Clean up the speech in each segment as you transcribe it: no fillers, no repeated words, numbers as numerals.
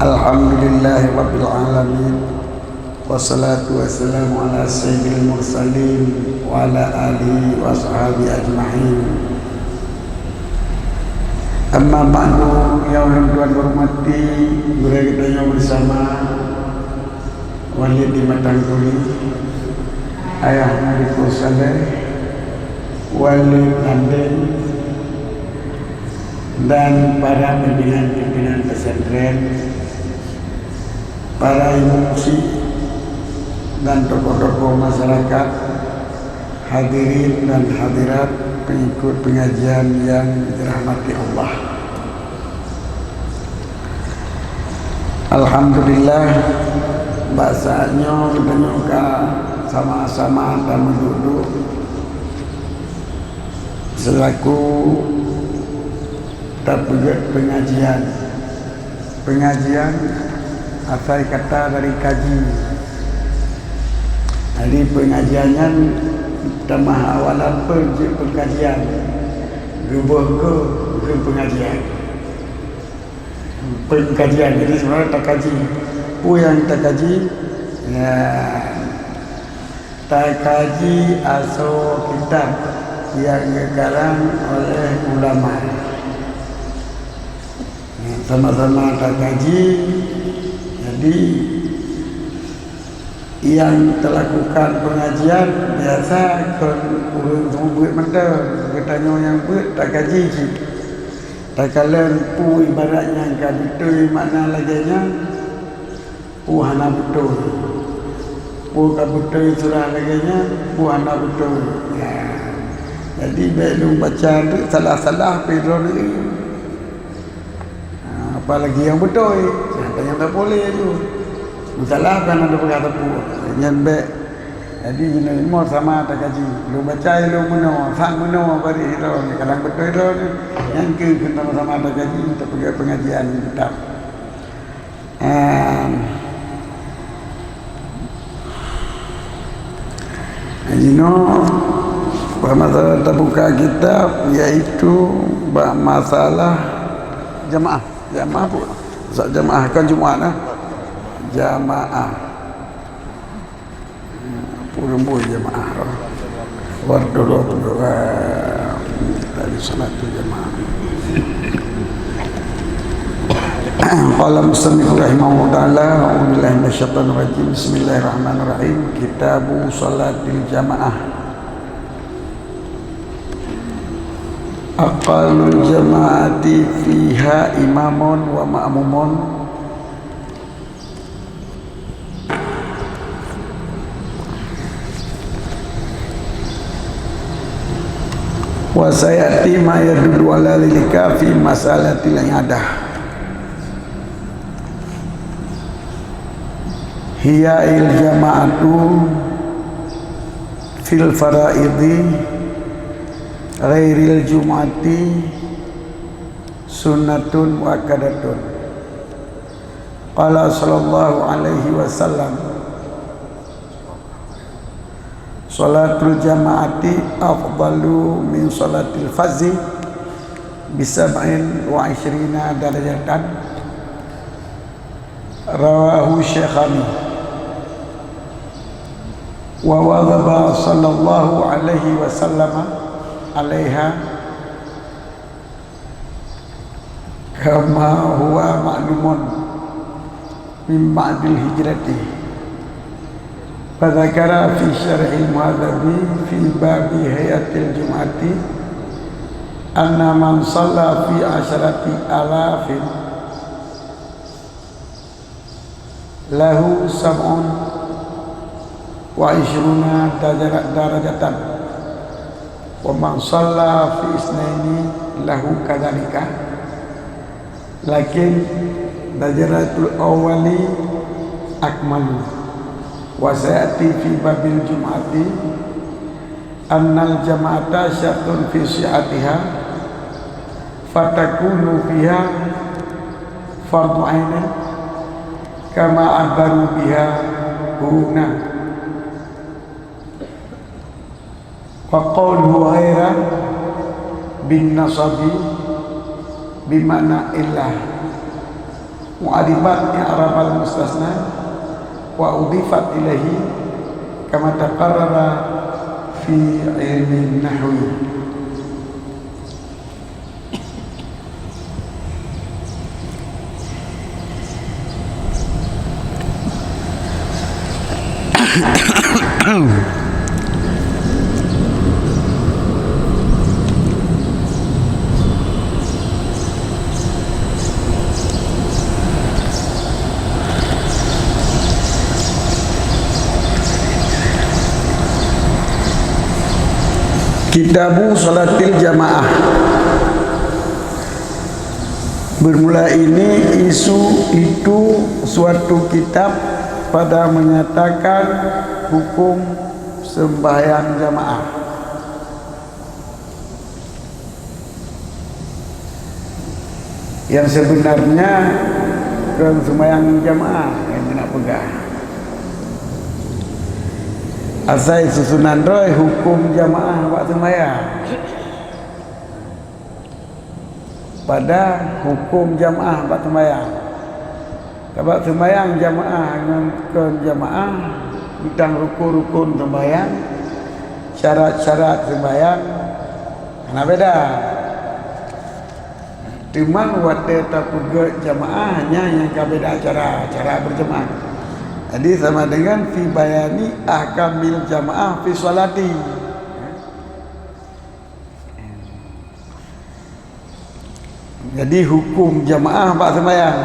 Alhamdulillahi Rabbil Alamin. Wassalatu wassalamu ala sayyidil mursalin wa ala alihi wa sahbihi ajma'in. Amma ba'du, ya Allah Tuhan hormati, guru kita bersama Walid di Matangguli, Ayah Nabi Saleh, Walid Anden, dan para pimpinan pesantren, para imusi dan tokoh-tokoh masyarakat, hadirin dan hadirat pengikut pengajian yang dirahmati Allah. Alhamdulillah, bahasanya kita nyuka sama-sama dan duduk selaku tabiat pengajian asal kata dari kaji. Jadi pengajiannya tambah awalan pengajian rubah ke pengajian. Jadi sebenarnya tak kaji. Yang tak kaji ya, tak kaji asal kitab yang dikarang oleh ulama. Sama-sama tak kaji. Jadi yang terlakukan pengajian biasa kurang buat mata katanya yang buat tak kaji tak kalian pu ibaratnya kan betul makna laginya pu hana betul pu ka betul surah laginya pu hana betul ya. Jadi belum baca salah-salah pedro ni apalagi yang betul yang tak boleh tu salah kan ada berkata pun yang baik. Jadi jenis semua sama tak kaji lu baca lu menang sang menang bari hero ni kadang betul hero ni yang kita sama-sama tak kaji untuk pergi pengajian kitab masalah terbuka kitab iaitu masalah jamaah pun jamaah kan Jumaat lah jamaah purumbu jamaah warga tadi salat jamaah. Qala musannif rahimahullah ta'ala a'udzu billahi minasyaitonir rajim bismillahirrahmanirrahim kitabu salatil jamaah aqallul jamaati fiha imamun wa ma'mumun wa sayati ma yadullu ala dzalika fi masalatil ibadah hiya il jama'atu fil faraidhi ghairil jum'ati sunnatun wa kadatun. Qala sallallahu alaihi wasallam salatul jama'ati afdalu min salatil fazi bisab'in wa ishrina darajatan rawahu syekhani wa wadhaba sallallahu alaihi wasallam alaiha kama huwa ma'lumun min ba'dil hijrati fadzakara fi syarhil muhadzabi fi babi hayatil jum'ati anna man shalla fi asharati alafin lahu sab'un wa ishruna darajatan wa man shalla fi isnaini lahu kadzalika lakin darajatul awwali akmalu wa sayati fi babil jum'ati annal jama'ata syartun fi syi'atiha fatakunu fiha fardu ainin kama abaru biha huna wa qawluhu ghaira bin nasabi bimana illah mu'adibat i'rab al-mustasna wa udifat ilahi kama taqarrara fi ilmi nahwi. Kitabu Salatil Jamaah. Bermula ini isu itu suatu kitab pada menyatakan hukum sembahyang jamaah. Yang sebenarnya bukan sembahyang jamaah yang nak pegang. Asal susunan roy hukum jamaah buat sembahyang. Pada hukum jamaah buat sembahyang. Sebab sembahyang jamaah dengan jamaah tentang rukun-rukun sembahyang, syarat-syarat sembahyang, kena beda. Cuma waktu terpuga jamaah hanya yang beda cara berjamaah. Jadi sama dengan fi bayani ahkamil jamaah fi salati. Jadi hukum jamaah bak sembahyang.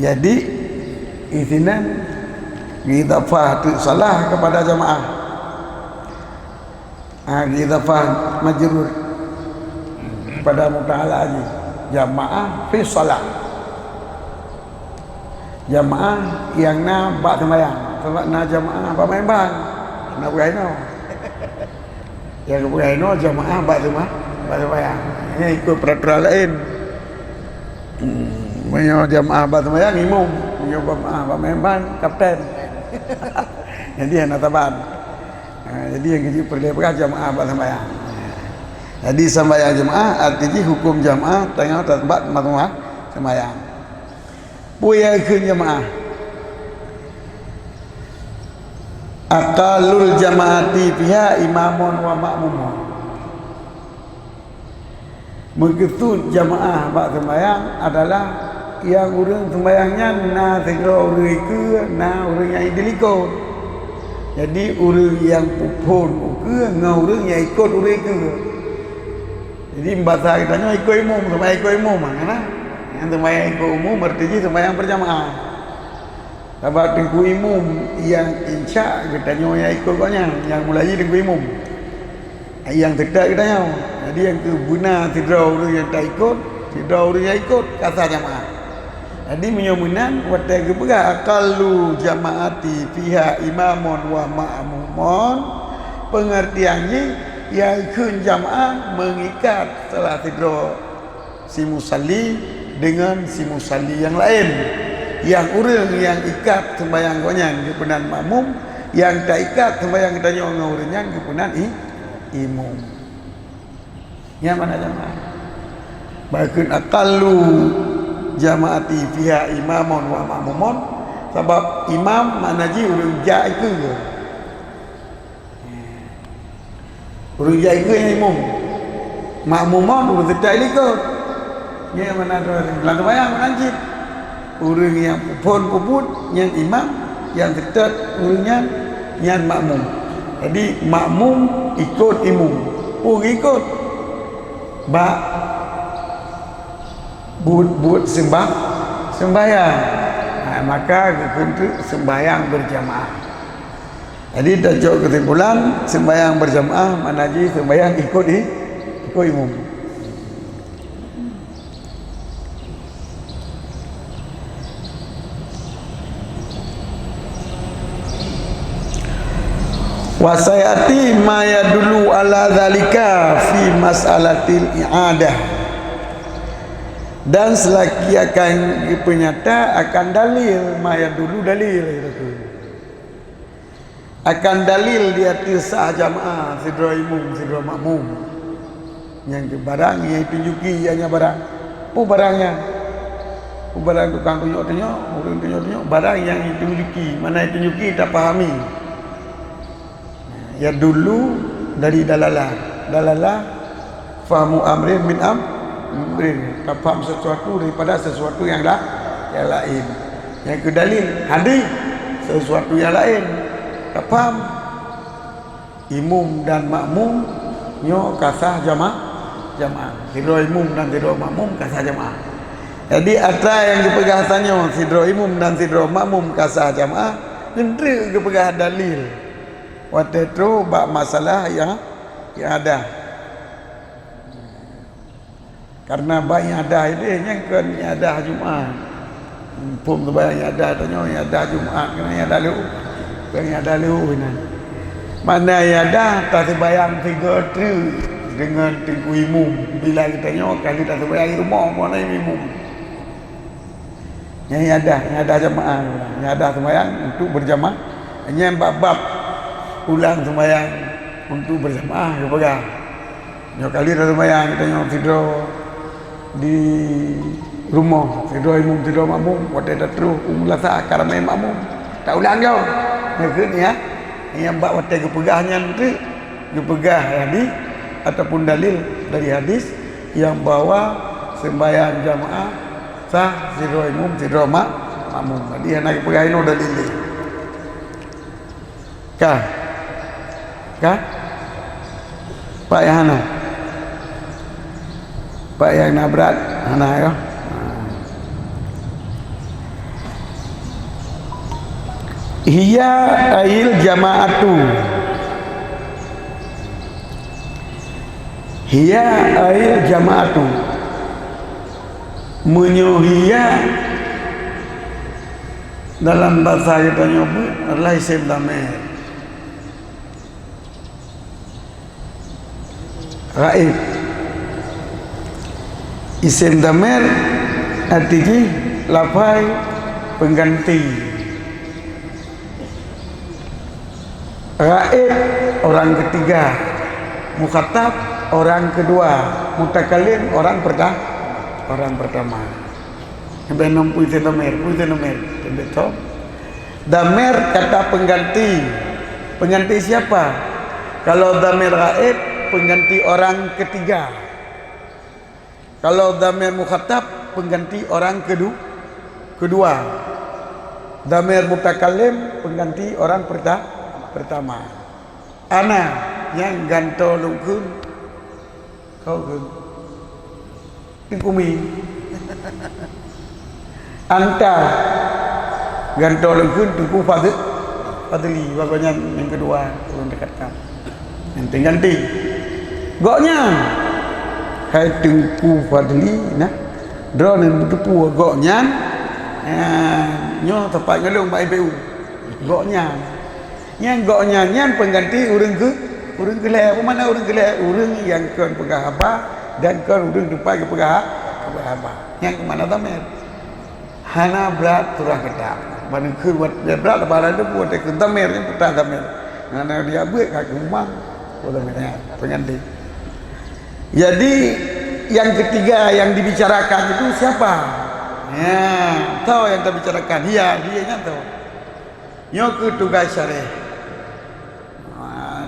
Jadi isinan idafah tu salah kepada jamaah. Idafah majrur pada muta'ala ni jamaah fi salat. Jamaah yang nak bak sembahyang. Sebab nak jamaah bak main bang. Nak beraino. Yang beraino jamaah bak sembahyang. Ini ikut peraturan lain. Punya jamaah bak sembahyang imam, punya jamaah bak main bang kapten. Jadi yang nataban. Jadi yang kecil perlu jamaah bak sembahyang. Jadi sembahyang jamaah artinya hukum jamaah tengah tempat matmah sembahyang. Puya ke jamaah. Aqalul jamaati fiha imamun wa ma'mumun. Begitu jamaah bak sembahyang adalah yang orang sembahyangnya na segera orang ke na orang yang dilikut. Jadi orang yang pupun ke ngau orang yang ikut orang ke. Jadi bahasa kitanya ikut imam, sembahyang ikut imam mana? Yang sembahyang ikut umum artinya sembahyang berjamaah. Sebab tengku imam yang insya kitanya yang ikut katanya, yang mulai tengku imam. Yang tidak kitanya. Jadi yang kebuna tidak orang yang tak ikut, tidak orang yang ikut kata jamaah. Jadi menyumunan waktu keberah aqallu jamaati fiha imamun wa ma'mumun, pengertiannya yang kun jamaah mengikat salah tiga si musalli dengan si musalli yang lain. Yang orang yang ikat sembahyang gonya kepenan makmum, yang tak ikat sembahyang kita dengan orangnya kepenan imam. Yang mana jamaah? Bahkan aqallu jamaati fiha imamun wa ma'mumun, sebab imam maknanya orang jai ke. Orang jai ke yang imam. Ma'mumun orang tidak ikut. Yang mana tu? Lalu bayang menanjit. Orang yang pupun yang imam, yang tetap orangnya yang makmum. Jadi makmum ikut imam. Ikut bak buat sembahyang. Maka untuk sembahyang berjamaah. Jadi tajuk kesimpulan sembahyang berjamaah maknanya sembahyang ikut imam. Wasayati ma yadullu ala zalika fi mas'alatil i'adah. Dan selagi akan penyata akan dalil ma yadullu dalil itu. Akan dalil di atas sah jamaah sidra imam sidra makmum. Yang barang yang tunjuki ianya barang. barangnya. Barang tukang tunjuk-tunjuk, orang tunjuk-tunjuk, barang yang ditunjuki, mana yang ditunjuki tak fahami. Ya dulu dari dalalah fahamu amrin min amrin, tak faham sesuatu daripada sesuatu yang lain. Yang ke dalil hadis, sesuatu yang lain tak faham. Imum dan makmum nyo kasah jamaah. Sidro imum dan sidro makmum kasah jamaah. Jadi atra yang dipegang tanya sidro imum dan sidro makmum kasah jamaah, menteri kepegang dalil. Waktu itu bab masalah yang ada. Karena banyak ada ini yang kan ada Jumaat. Pun tu banyak ada tanya yang ada Jumaat kena yang ada lu. Yang ada lu ini. Mana yang ada tak terbayang tiga tu dengan tengku imum. Bila kita tanya kali tak terbayang rumah mana imum. Yang ada jemaah, yang ada sembahyang untuk berjamaah, yang bab-bab ulang sembahyang untuk berjamaah kepada. Yang kali dah sembahyang kita yang tidur di rumah, tidur imum, tidur makmum, waktu dah terus umulasa karena makmum tak ulang kau. Nak ni ya, yang bab waktu kepegahnya nanti kepegah hadis ataupun dalil dari hadis yang bawa sembahyang jamaah sah sidro imum sidro makmum. Jadi yang nak pegang ini udah lili. Kah Pak yang Hana, Pak yang nabrak Hana ya. Hiya ail jamaatu, hiya ail jamaatu, menyuhia dalam bahasa kita nyebut adalah isim damir. Raib isim damir artinya lafai pengganti. Raib orang ketiga, mukhatab orang kedua, mutakalim orang pertama. Benam puisi damir. Betul. Damir kata pengganti. Pengganti siapa? Kalau damir raib pengganti orang ketiga. Kalau damir mukhatab pengganti orang kedua. Damir mutakalim pengganti orang pertama. Ana yang gantolungkeun kau kumi. Anta gantolungkeun tungku fadli baganya yang kedua orang dekatkan. Yang ganti. Goknya hai tungku fadli nah. Drone betupu goknya nyo tepat ngelung mak IPU. Goknya. Yang goknya nyan pengganti urang kele. Apa mana urang kele? Urang yang kan pegah apa dan kan urang depan ke pegah apa. Yang ke mana damir? Hana berat turah ketap. Mana ke buat berat lebaran tu buat ke damir yang petang damir. Hana dia buat kat rumah. Damirnya pengganti. Jadi yang ketiga yang dibicarakan itu siapa? Ya, tahu yang terbicarakan. Dia nya tahu. Nyo ke tugas syarih.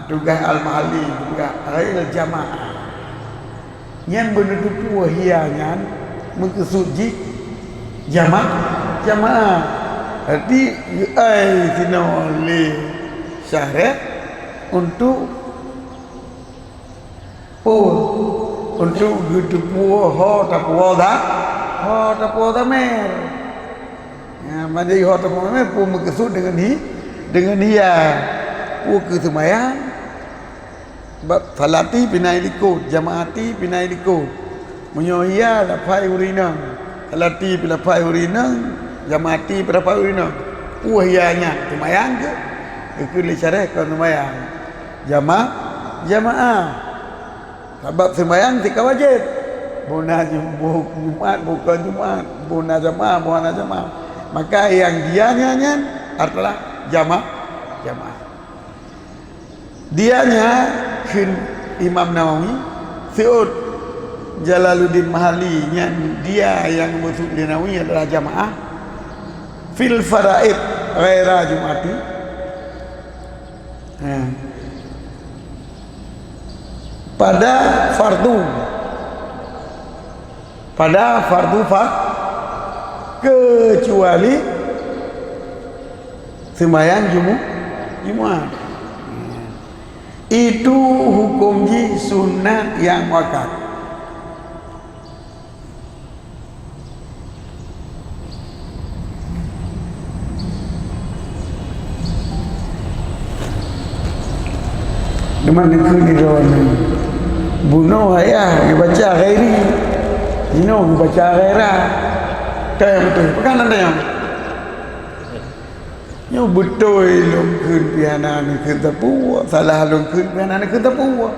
Tugas al-mahali, tugas al-jamaah. Yang menutup wahiangan mengkesuji jamaah. Jadi sinoli syarih untuk untuk gudupu ho tapu damer. Ya, mana ho tapu damer pun mengkesud dengan dia. Ke semayang falati pinai likut, jamaati pinai likut. Menyohia lapai urina. Falati pilapai urina, jamaati pilapai urina. Wahianya semayang ke? Ikut syarah ke semayang. Jamaah. Sebab sembahyang tiga wajib. Bona Jumaat bukan Jumaat, bona jamaah. Maka yang dianya adalah jamaah. Dianya Imam Nawawi Si'ud Jalaluddin Mahali yang dia yang betul dinawi adalah jamaah fil faraid ghaira jumati. Pada fardu kecuali sembahyang Jumat. Itu hukum sunat yang wakaf. Deman negeri ni kawan bunuh ayah baca ghairi Dino baca ghairah tak yang betul pekan anda yang betul longkun piana ni ke tepu salah longkun piana ni ke tepu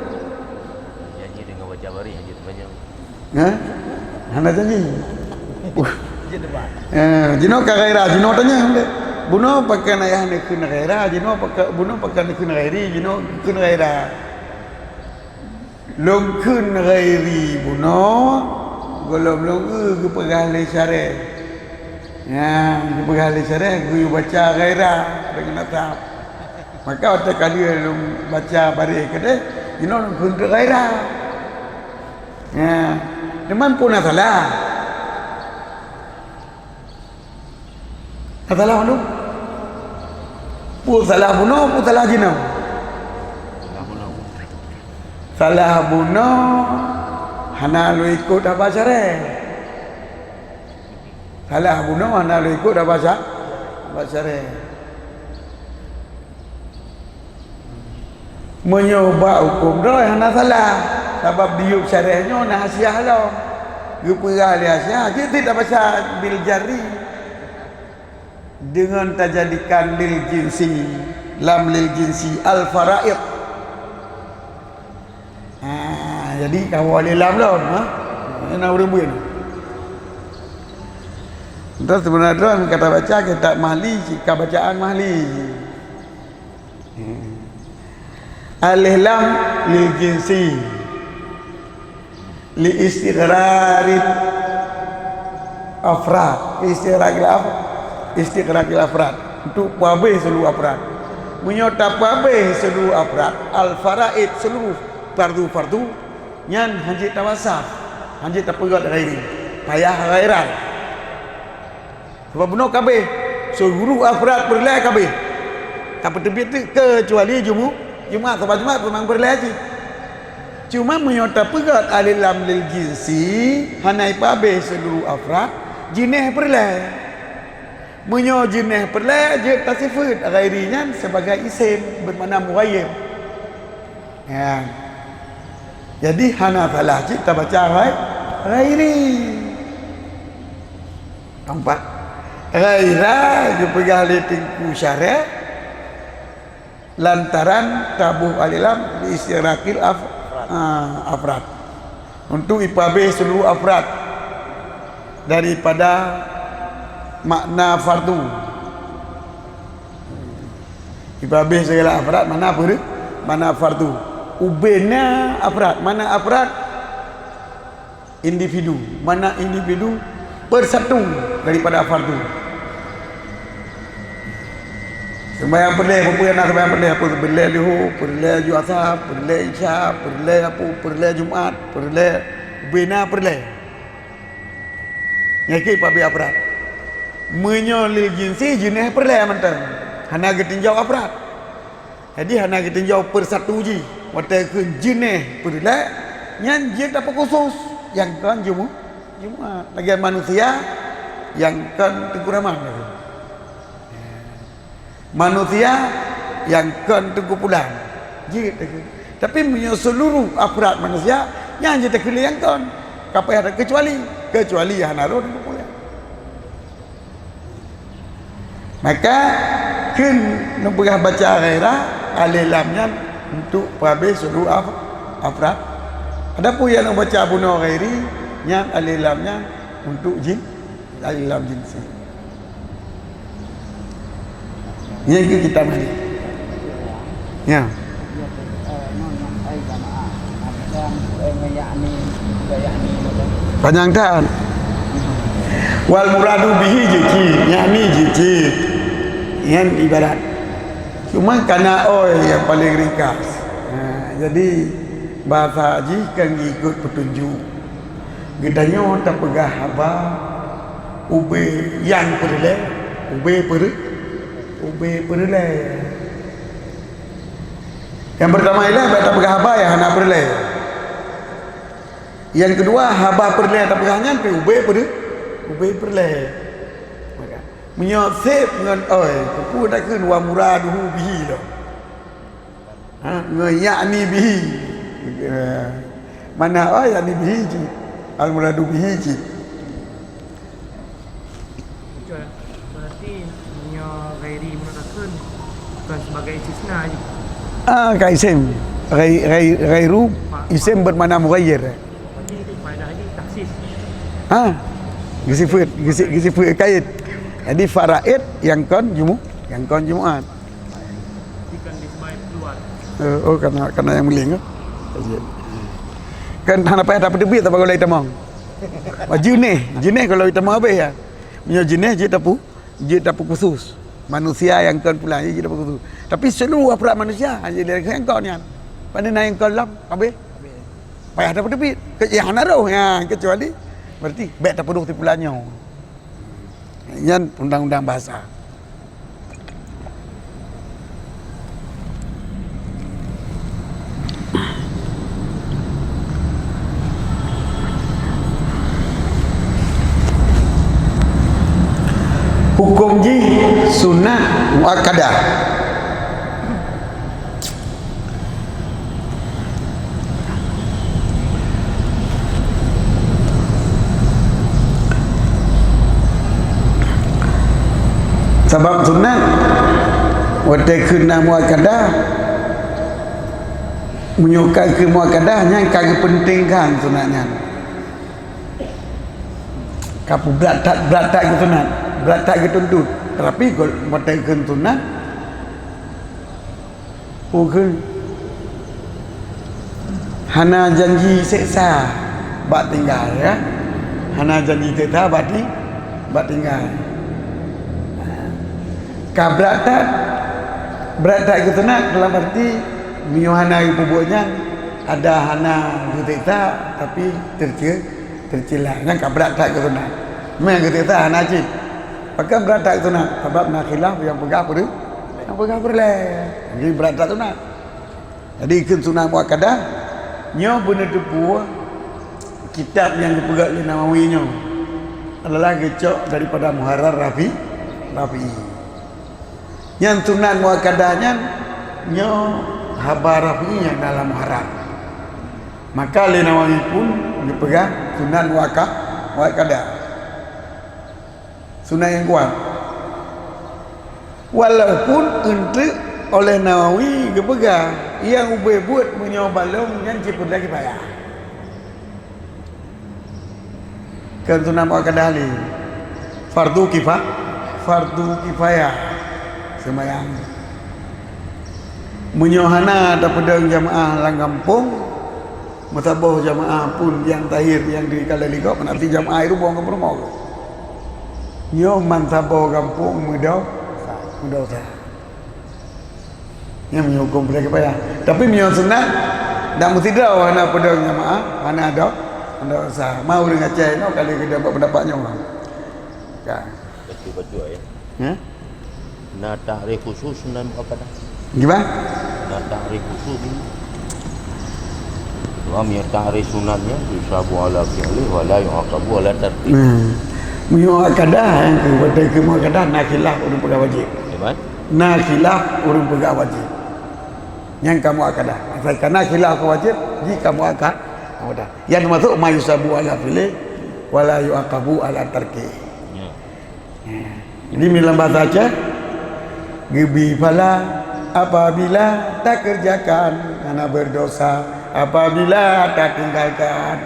janji dengan baca bari haji banyak anda janji Dino ke ghairah Dino tanya bunuh pakai ayah ni ke ghairah Dino pakai bunuh pakai ni ke ghairi Dino ke ghairah longkun ghairi bunuh belum ke pegahli syarih ke pegahli syarih gue baca ghairah dengan atap maka otak kali lu baca bari kedai you know longkun ghairah deman pun salah lu pun salah bunuh pun salah jinau salah bunuh hana lu ikut dah baca salah bunuh hana lu ikut dah baca menyoba hukum dah hana salah sebab diuk syarihnya nak hasiah lah gepera dia hasiah dia tidak baca bil jari dengan tajadikan lil jinsi lam lil jinsi al faraid jadi kawal lam lah nak berbuat terus sebenarnya kata baca kita mahli jika bacaan mahli alih lam lil jinsi li istiqrarit afrad istiqratil afrad untuk pabeh seluruh afrad menyota pabeh seluruh afrad al faraid seluruh fardu nyan hanjit tawasaf hanjit tapegat ghairi payah ghairan sebab benar kabeh seluruh afrad berlai kabeh tak terbit kecuali Jumat sebab Jumat memang berlai haji cuma menyota pegat alilam lil jinsi hanai pabeh seluruh afrad jinih berlai menyo jinih berlai je tasifut ghairinya sebagai isim bermakna mughayyir jadi hana salah kita baca ghairi nampak ghaira dia pergi tingku syarah lantaran tabuh alilam di istirakil afrad untuk ipabeh seluruh afrad daripada makna fardu ipabeh segala afrad mana fardu ubena afrad mana afrad individu mana individu bersatu daripada fardu sembahyang perleh apa yang nak sembahyang perleh apa perleh zuhur perleh asar perleh isya perleh apa perleh Jumat perleh ubena perleh ngaki pabi afrad menyolil jinsi jenis perleh mentang hana getinjau afrad jadi hana getinjau persatu ji wata ke jenis perleh yang dia dapat khusus yang kan Jumat lagi manusia yang kan teguraman manusia yang kan teguh pulang tapi seluruh afrad manusia yang jadi keliang kan kapai ada kecuali yang naruh teguh pulang maka kun nempegah baca ghairah alilamnya untuk pabeh seluruh afrad ada pun yang baca bunuh ghairi yang alilamnya untuk jin alilam jinsi yang kita mari ya yang yakni apa? Panjang tak? Wal muradu bihi jiki, yakni jiki. Yang ibarat. Cuma karena yang paling ringkas. Jadi bahasa haji kan ikut petunjuk. Gedanya tak pegah apa ube yang perle, ube perle. Yang pertama ialah tak pegah apa yang nak perle. Yang kedua haba perle tak pegahnya pe ube perle. Maka menyosep dengan kupu dah kun wa muraduhu bihi lo. Yakni bihi. Mana yakni bihi ji. Al muradu bihi ji. Berarti punya ghairi muradun bukan sebagai istisna je. Ka isim. Ghairu isim bermakna mughayyir. Berarti faedah ini taksis. Gisifut kait. Jadi faraid yang kon Jumaat. Bukan disebut keluar. Karena yang meling kan hana payah dapat duit tak kalau itamang. Jenis kalau itamang habis ya. Punya jenis je tapu khusus. Manusia yang kon pula je tapu khusus. Tapi seluruh aparat manusia je dia yang kon ni. Pandai naik kon lam habis. Payah dapat duit. Yang hana roh yang kecuali berarti baik tak perlu tipulannya. Yang undang-undang bahasa. Hukum ji sunat muakkadah. Sebab sunat waktu kena muakkadah menyukai ke muakkadahnya kagak pentingkan sunatnya. Kapu berat tak ke sunat. Berat tak gitu tuntut. Tapi kalau mata ikan tunat bukan hana janji seksa bak tinggal ya. Hana janji seksa bak tinggal. Ka berat tak gitu tunat dalam arti hana ibunya ada hana seksa tapi tercela. Yang ka berat tak gitu tunat. Memang seksa hana cip. Maka berat tak sunat sebab nak khilaf yang pegang boleh. Jadi berat tak sunat. Jadi ikut sunat muakkadah nyo benar tepu kitab yang dipegang oleh Nawawi nyo adalah gecok daripada Muharrar Rafi. Yang sunat muakkadahnya nyo habar Rafi yang dalam Muharrar. Maka oleh Nawawi pun dipegang sunat muakkadah. Sunat yang kuat. Walaupun untuk oleh Nawawi kepegang yang ubah buat menyobalong yang ceput lagi payah. Kan sunat muakkadah ni fardu kifayah sembahyang. Menyohana daripada jamaah lang kampung mutabah jamaah pun yang tahir yang di Kalaligok nanti jamaah itu buang ke rumah. Nyo mantabo kampung mudah sah. Yang menghukum boleh kepayah. Tapi nyo sunat dak mesti dah mana pada jemaah, mana ada sah. Mau dengan cai no kali kita dapat pendapatnya orang. Kan. Betul ya. Nak takrif khusus sunat muakkadah. Gimana? Nak takrif khusus ini. Wa min takrif sunatnya yusabu ala fi'li wa la yu'aqabu ala tartib. Muakkadah yang ke muakkadah nak khilaf urang pegang wajib. Gimana? Nak khilaf urang pegang wajib. Yang kamu akadah. Kerana khilaf ke wajib, jika kamu akad, yang masuk mayusabu ala fili wala yuaqabu ala tarki. Jadi dalam bahasa Aceh gibi pala apabila tak kerjakan karena berdosa, apabila tak tinggalkan.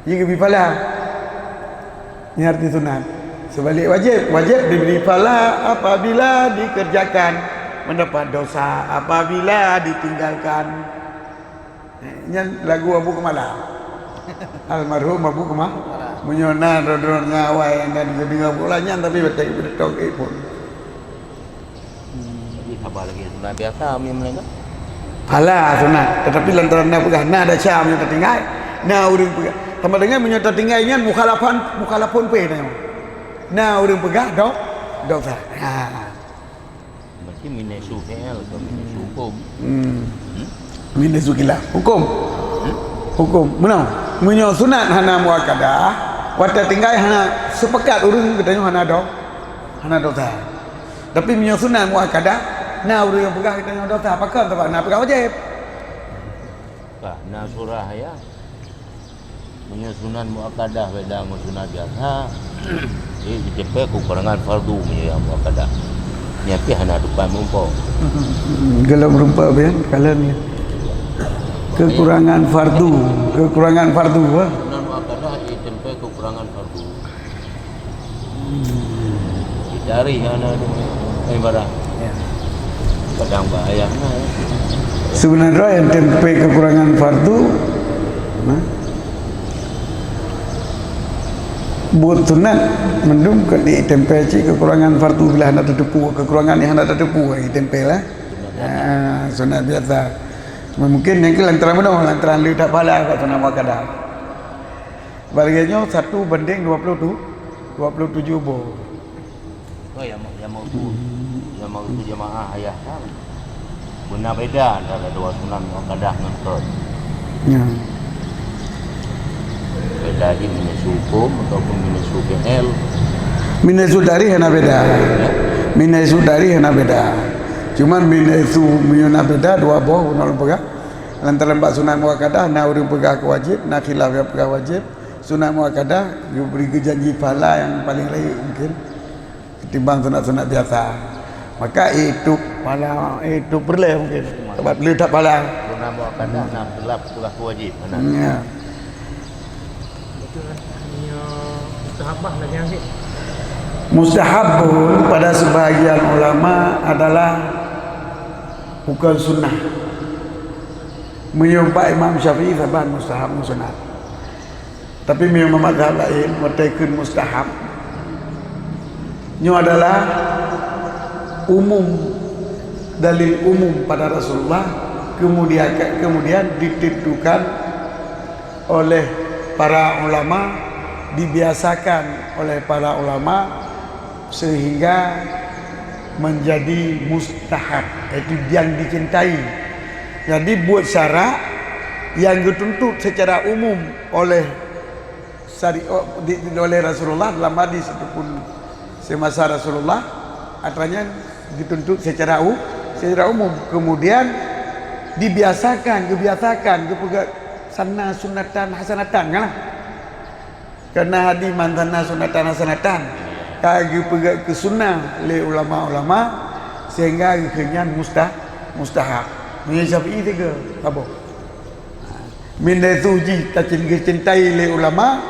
Ini gibi pala. Ini arti sunat. Sebalik wajib diberi pahala apabila dikerjakan, mendapat dosa apabila ditinggalkan. Nyan lagu Abu Kemala. Almarhum Abu Kemala. Menyona rodron ngawai dan dengar bola nyan tapi betul betul pun. Jadi khabar lagi sunat biasa kami melengah. Pala sunat, tetapi lantaran nak pegah na ada syam yang tertinggal. Na urang pegah. Sama dengan menyota tinggal nyan mukhalafun pe na. Na urang pegah dok sah. Ha. Berarti minesu KL atau minesu hukum. Minesu kilah. Hukum. Hukum. Menang. Menyo sunat hana muakkadah. Wata tinggal hana sepekat urang katanya hana dosa. Tapi menyo sunat muakkadah, na urang yang pegah katanya dosa. Apakah tak nak pegah wajib? Kah na surah ya. Menyusunan muakkadah beda dengan sunat biasa. Ini dicepai kekurangan fardu punya muakkadah. Nyapi hana depan mumpau. Gelam rupa ben kalian ni. Kekurangan fardu ha. Sunan muakkadah dicepai kekurangan fardu. Dicari hana ibarat. Kadang bahaya na. Sebenarnya yang tempe kekurangan fardu buat sunat mendung ke di tempe ci kekurangan fardu bila hendak terdepu kekurangan yang hendak terdepu di tempe lah. Sunat biasa. Mungkin yang ke lantaran mana lantaran lu tak pahala kat sunat muakkadah. Bagiannya 1 banding 27 bo. Oh yang mau tu jemaah ayah kan. Benar beda antara dua sunan muakkadah dengan qad. Ya. Beda di minesu hukum ataupun minesu KL. Minesu dari hana beda. Minesu dari hana beda. Cuman minesu menyuna beda dua boh nol pegah. Lantaran bak sunat muakkadah na urang pegah ke wajib, na khilaf yang pegah wajib. Sunat muakkadah beri janji pahala yang paling lain mungkin ketimbang sunat-sunat biasa. Maka itu pahala itu perlu mungkin. Sebab lu tak pahala. Sunat muakkadah nak khilaf pegah ke wajib. Ya. Betul lah. Hanya mustahabah lagi yang sih. Mustahabun pada sebahagian ulama adalah bukan sunnah. Menyumpah Imam Syafi'i saban mustahab sunat. Tapi memang mazhab lain mengatakan mustahab. Ini adalah umum, dalil umum pada Rasulullah kemudian ditentukan oleh para ulama, dibiasakan oleh para ulama sehingga menjadi mustahab, itu yang dicintai. Jadi buat syarat yang dituntut secara umum oleh oleh Rasulullah dalam hadis ataupun semasa Rasulullah, artinya dituntut secara umum, kemudian dibiasakan kepada sana sunatan hasanatan kan lah. Karena hadis mantana sunatan hasanatan kagi pegat ke sunnah oleh ulama-ulama sehingga kenyan mustahab. Punya Syafi'i tiga apa? Min haitsu ji cintai oleh ulama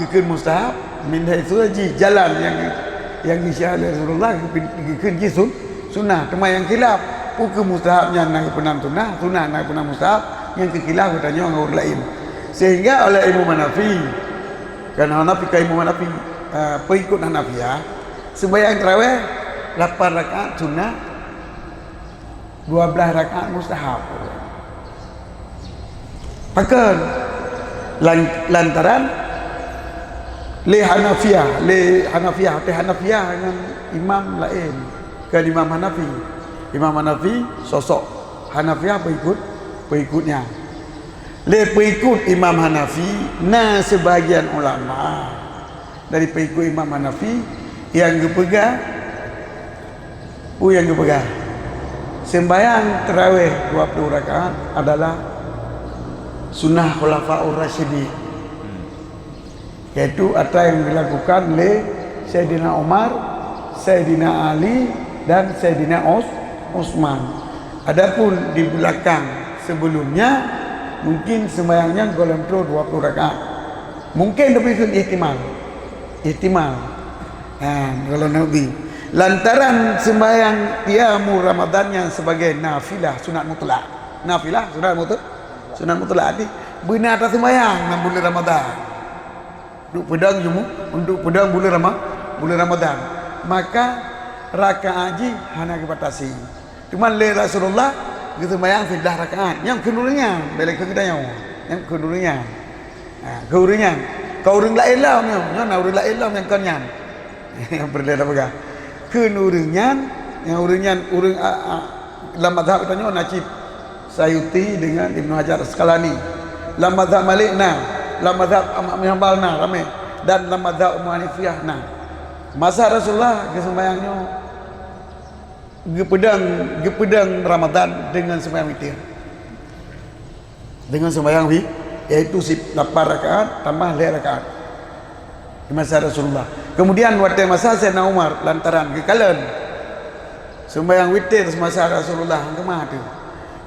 ke mustahab, min haitsu ji jalan yang disya oleh Rasulullah ke sunnah. Cuma yang khilaf hukum mustahabnya nak penam sunnah nak penam mustahab, yang ke khilaf katanya orang lain. Sehingga oleh Imam Hanafi, kerana Hanafi ke Imam Hanafi pengikut Hanafiyah, sembahyang tarawih 8 rakaat sunnah, 12 rakaat mustahab. Pakan lantaran le Hanafiyah dengan imam lain kan Imam Hanafi sosok Hanafiyah pengikutnya. Le pengikut Imam Hanafi na sebahagian ulama dari pengikut Imam Hanafi yang dipegang sembahyang tarawih 20 rakaat adalah sunnah khulafaur rasyidin, yaitu apa yang dilakukan oleh Sayyidina Umar, Sayyidina Ali dan Sayyidina Utsman. Adapun di belakang sebelumnya mungkin sembahyangnya golongan 20 rakaat, mungkin tapi itu ihtimal. Kalau Nabi lantaran sembahyang qiyamul Ramadannya sebagai nafilah sunat mutlak. sunat mutlak ni benar atas sembahyang 6 bulan Ramadan. Untuk pedang jemu, untuk pedang bulan Ramadan. Maka rakaat haji hanya kebatasi. Cuma le Rasulullah kita sembahyang 11 rakaat. Yang kedudunya balik ke kita yang kedudunya. Kedudunya. Kau urang la ilam yang urang la ilam yang kanyan. Yang berbeda apa? Kedudunya yang urang dalam mazhab katanya Najib Sayuti dengan Ibnu Hajar Asqalani. Dalam mazhab Malik dalam mazhab Ahmad bin Hanbal ramai dan dalam mazhab Ummu Hanifiyah masa Rasulullah ke sembahyangnya gepedang Ramadan dengan sembahyang witir. Dengan sembahyang yaitu 8 rakaat tambah 5 rakaat di masa Rasulullah. Kemudian waktu masa Sayyidina Umar lantaran kekalan sembahyang witir semasa Rasulullah kemah tu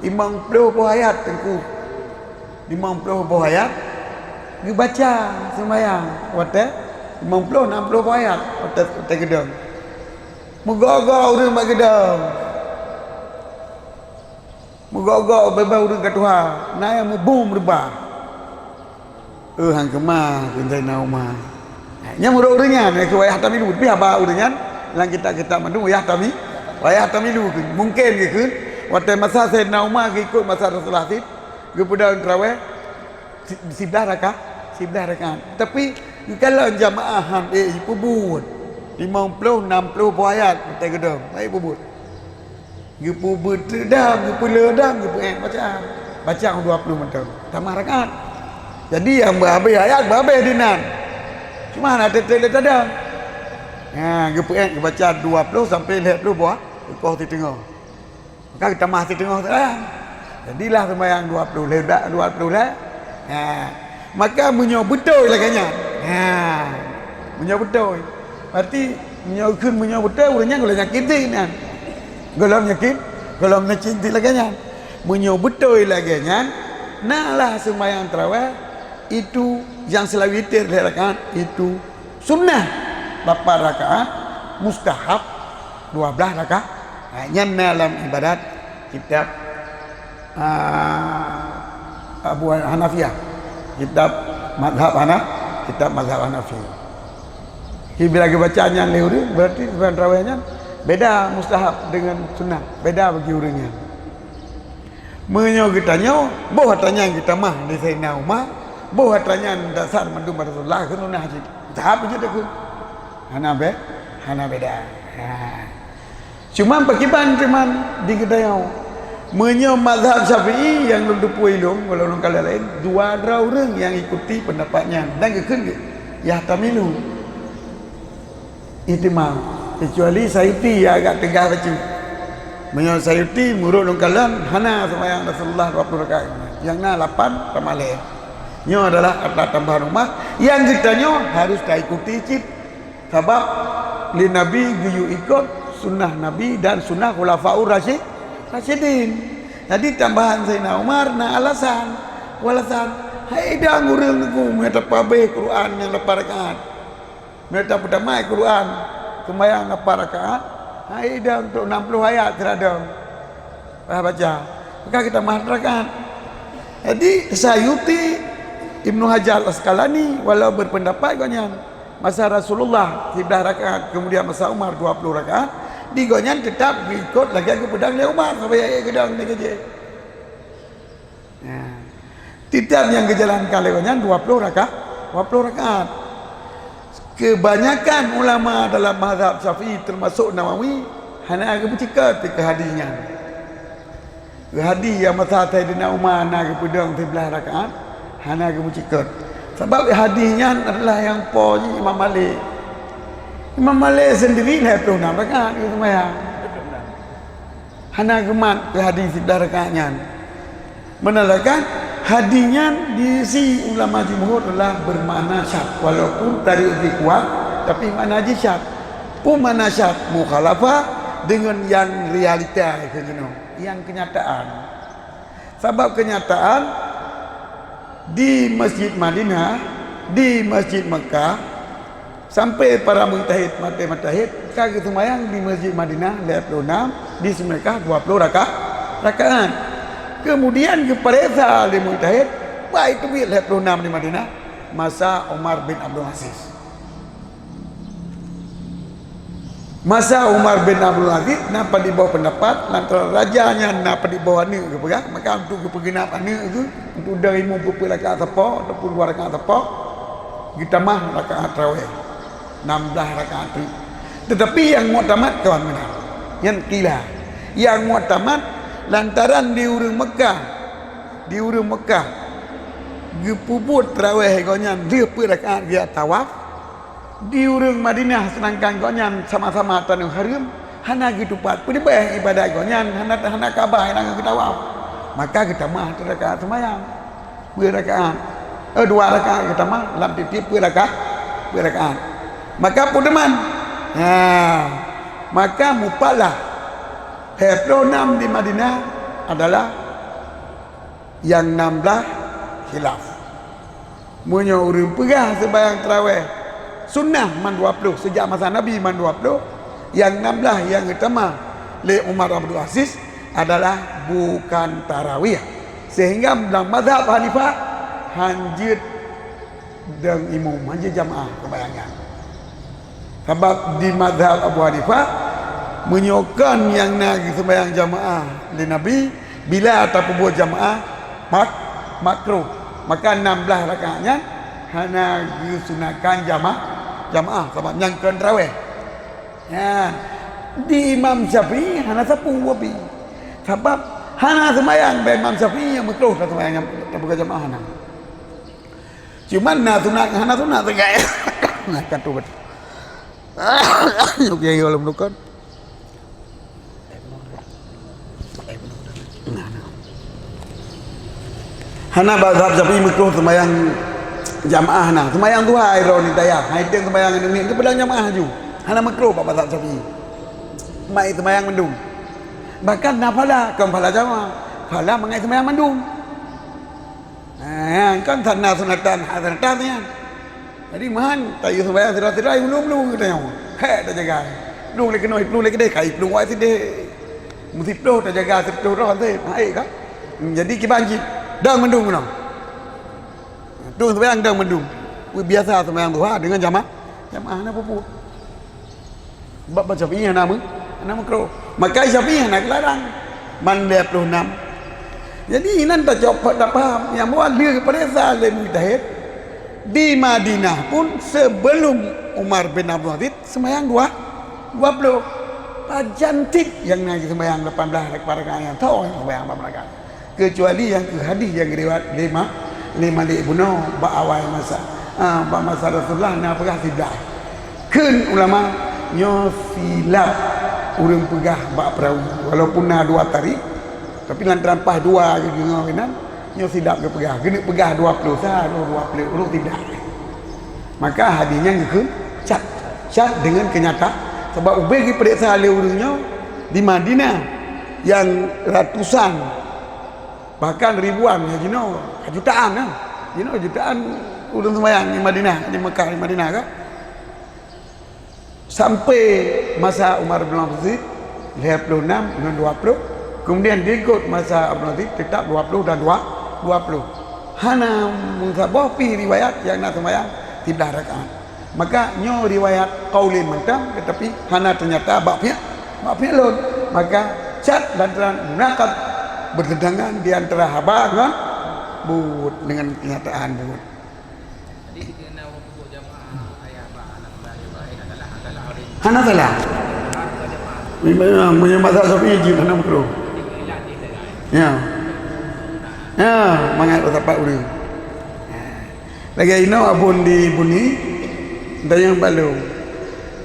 50 ayat tengku 50 ayat dibaca sembahyang waktu 50-60 ayat waktu gedang megagau urang mak gedang megagau bebau urang ka Tuhan naya mubum rebah hang kemah Sayyidina Umar nya urang-urangnya ke wayah tamilu tapi apa urangnya lang kita mandu wayah tamilu mungkin ke waktu masa Sayyidina Umar ikut masa Rasulullah ke pedang tarawih 11 rakaat tapi kalau jamaahan pubut 50-60 ayat kita gedang baik pubut pubut dah pula dah baca 20 menit tambah rakaat jadi yang berhabis ayat berhabis dinan cuma ada tetap baca 20 sampai 50 buah kau di tengah maka kita masih tengah jadilah sembahyang 20 ledak 20 lah maka menyobetul laganya menyobetul berarti menyobetul urangnya kalau nyakitin kalau nyakitin laganya menyobetul laganya naklah sembahyang tarawih itu yang selalu witir rakaat itu sunnah 8 rakaat mustahab 12 rakaat yang dalam ibadat kitab Abu Hanafiyah kitab mazhab Hanafi. Bila bacanya lehuri berarti sembahyang tarawihnya beda mustahab dengan sunnah, beda bagi orangnya. Menyo kitanya, boh hatanya kita mah di Sayyidina Umar, boh hatanya dasar mandu Rasulullah kan haji. Tahap aja dah. Hana beda. Cuma pakiban cuman di kitanya menyo mazhab Syafi'i yang lupa ilung kalau orang kala lain dua orang yang ikuti pendapatnya dan kekun ya tamilu ihtimam kecuali Sayuti yang agak tegah baca menyo Sayuti murut orang kala hana sembahyang Rasulullah 20 rakaat yang 8 tamale nyo adalah kata tambahan rumah yang kitanya harus ikuti cip sebab li Nabi guyu ikut sunnah Nabi dan sunnah khulafaur Rasyidin. Jadi tambahan Sayyidina Umar na alasan hai dah ngurang aku mereka pabeh Quran yang 8 rakaat mereka pertama Quran sembahyang 8 rakaat hai dah untuk 60 ayat terada baca maka kita mah rakaat. Jadi Sayuti Ibnu Hajar Asqalani walau berpendapat katanya masa Rasulullah 11 rakaat kemudian masa Umar 20 rakaat di gonyan tetap ikut lagi ke pedang le Umar sampai ayat gedang ni kerja. Tetap yang ke jalan kali gonyan 20 rakaat. Kebanyakan ulama dalam mazhab Syafi'i termasuk Nawawi hanya agak bercakap ke hadinya. Ke hadi yang masa Sayyidina Umar nak ke pedang 11 rakaat hanya agak bercakap. Sebab hadinya adalah yang poji Imam Malik. Imam Malik sendiri 26 rakaat ke sembahyang. Hana gemat ke hadis 11 rakaatnya. Menandakan hadinya diisi ulama jumhur adalah bermakna syad walaupun tadi lebih kuat tapi makna syad. Pun makna syad mukhalafah dengan yang realita yang kenyataan. Sebab kenyataan di Masjid Madinah, di Masjid Mekah sampai para mujtahid kaki sembahyang di Masjid Madinah 26 di Mekah 20 rakaat Kemudian kepada oleh mujtahid, baik itu bil 26 di Madinah masa Umar bin Abdul Aziz. Masa Umar bin Abdul Aziz napa di bawah pendapat lantaran rajanya napa di bawah ni ke pegang, maka untuk kepengenap anak itu untuk dari mempunyai rakaat apa ataupun 2 rakaat apa kita mah rakaat tarawih 16 rakaat itu. Tetapi yang mu'tamad kawan benar, yang kila yang mu'tamad lantaran di urang Mekah gepubut tarawih gonya dia rakaat dia tawaf. Di urang Madinah sedangkan gonyan sama-sama tanah haram hana gitu pat pun bae ibadah gonyan hana Kaabah hana kita tawaf, maka kita mah rakaat sembahyang 2 rakaat 2 rakaat kita mah lam titip 2 rakaat maka pudeman maka mupalah 26 di Madinah adalah yang 16 khilaf munyo urang pegah sembahyang tarawih sunnah man 20 sejak masa Nabi man 20, yang 16 yang utama le Umar Abdul Aziz adalah bukan tarawih, sehingga dalam mazhab Hanifah hanjit dan imam hanjit jamaah kebayangan. Sebab di mazhab Abu Hanifah menyokan yang nak sembahyang jamaah le Nabi bila ataupun buat jamaah makruh, maka 16 rakaatnya hana disunahkan jamaah sebab nyangkan tarawih. Di Imam Syafi'i hana sapu wabi. Sebab hana sembahyang be Imam Syafi'i yang makruh sembahyang bukan jamaah hana. Cuman hana sunat tegak. Nah katu bet. Yok yang belum nukan. Hana mazhab Syafi'i makruh sembahyang jamaah nah sembahyang duha ironi daya haiteng sembahyang ini ke pedang jamaah ju hana makruh pak mazhab Syafi'i mai sembahyang mendung bahkan nafala kan pala jamaah pala mengai sembahyang mendung kan tanah sunatan hasanatan ya jadi man tayu sembahyang sira-sira belum kita yang tak jaga belum lagi noi belum lagi deh kai belum wai sih deh mesti tak jaga sepuluh roh tu hai kan jadi kibanjit dang mendung no tu sembahyang dah mendung. Biasa sembahyang duha dengan jamaah nak apa? Bab Syafi'i nama makruh. Maka Syafi'i nak larang. Man 26. Jadi nan tak cepat tak faham yang buat dia kepada Salim Mujtahid di Madinah pun sebelum Umar bin Abdul Aziz sembahyang 20. Cantik yang nak sembahyang 18 rakaat yang tahu sembahyang 18 rakaat. Kecuali yang ke hadis yang riwayat 5 di bunuh ba'awai masa masa Rasulullah nak pegah tidak kun ulama nyo silap urang pegah bak perahu walaupun na 2 tarik tapi lantaran pas 2 je dengan nyo silap ke pegah kena pegah 20 sah 20 urang tidak maka hadisnya ke cat dengan kenyataan sebab ubay periksa oleh urangnya di Madinah yang ratusan bahkan ribuan jutaan jutaan ulun sembahyang di Madinah di Mekah di Madinah kan sampai masa Umar bin Abdul Aziz 26 dengan 20 kemudian diikut masa Abdul Aziz tetap 20 dan 20 hana musabah pi riwayat yang nak sembahyang 3 rakaat maka nyo riwayat qaulin mentam tetapi hana ternyata baknya lon maka cat lantaran munakat bertentangan di antara haba dengan but dengan kenyataan but. Jadi kena waktu jamaah ayah anak baik adalah hana salah. Memang punya mazhab Syafi'i je hana makruh. Ya. Mangat tapak urang. Lagi ino abun di buni dayang balung.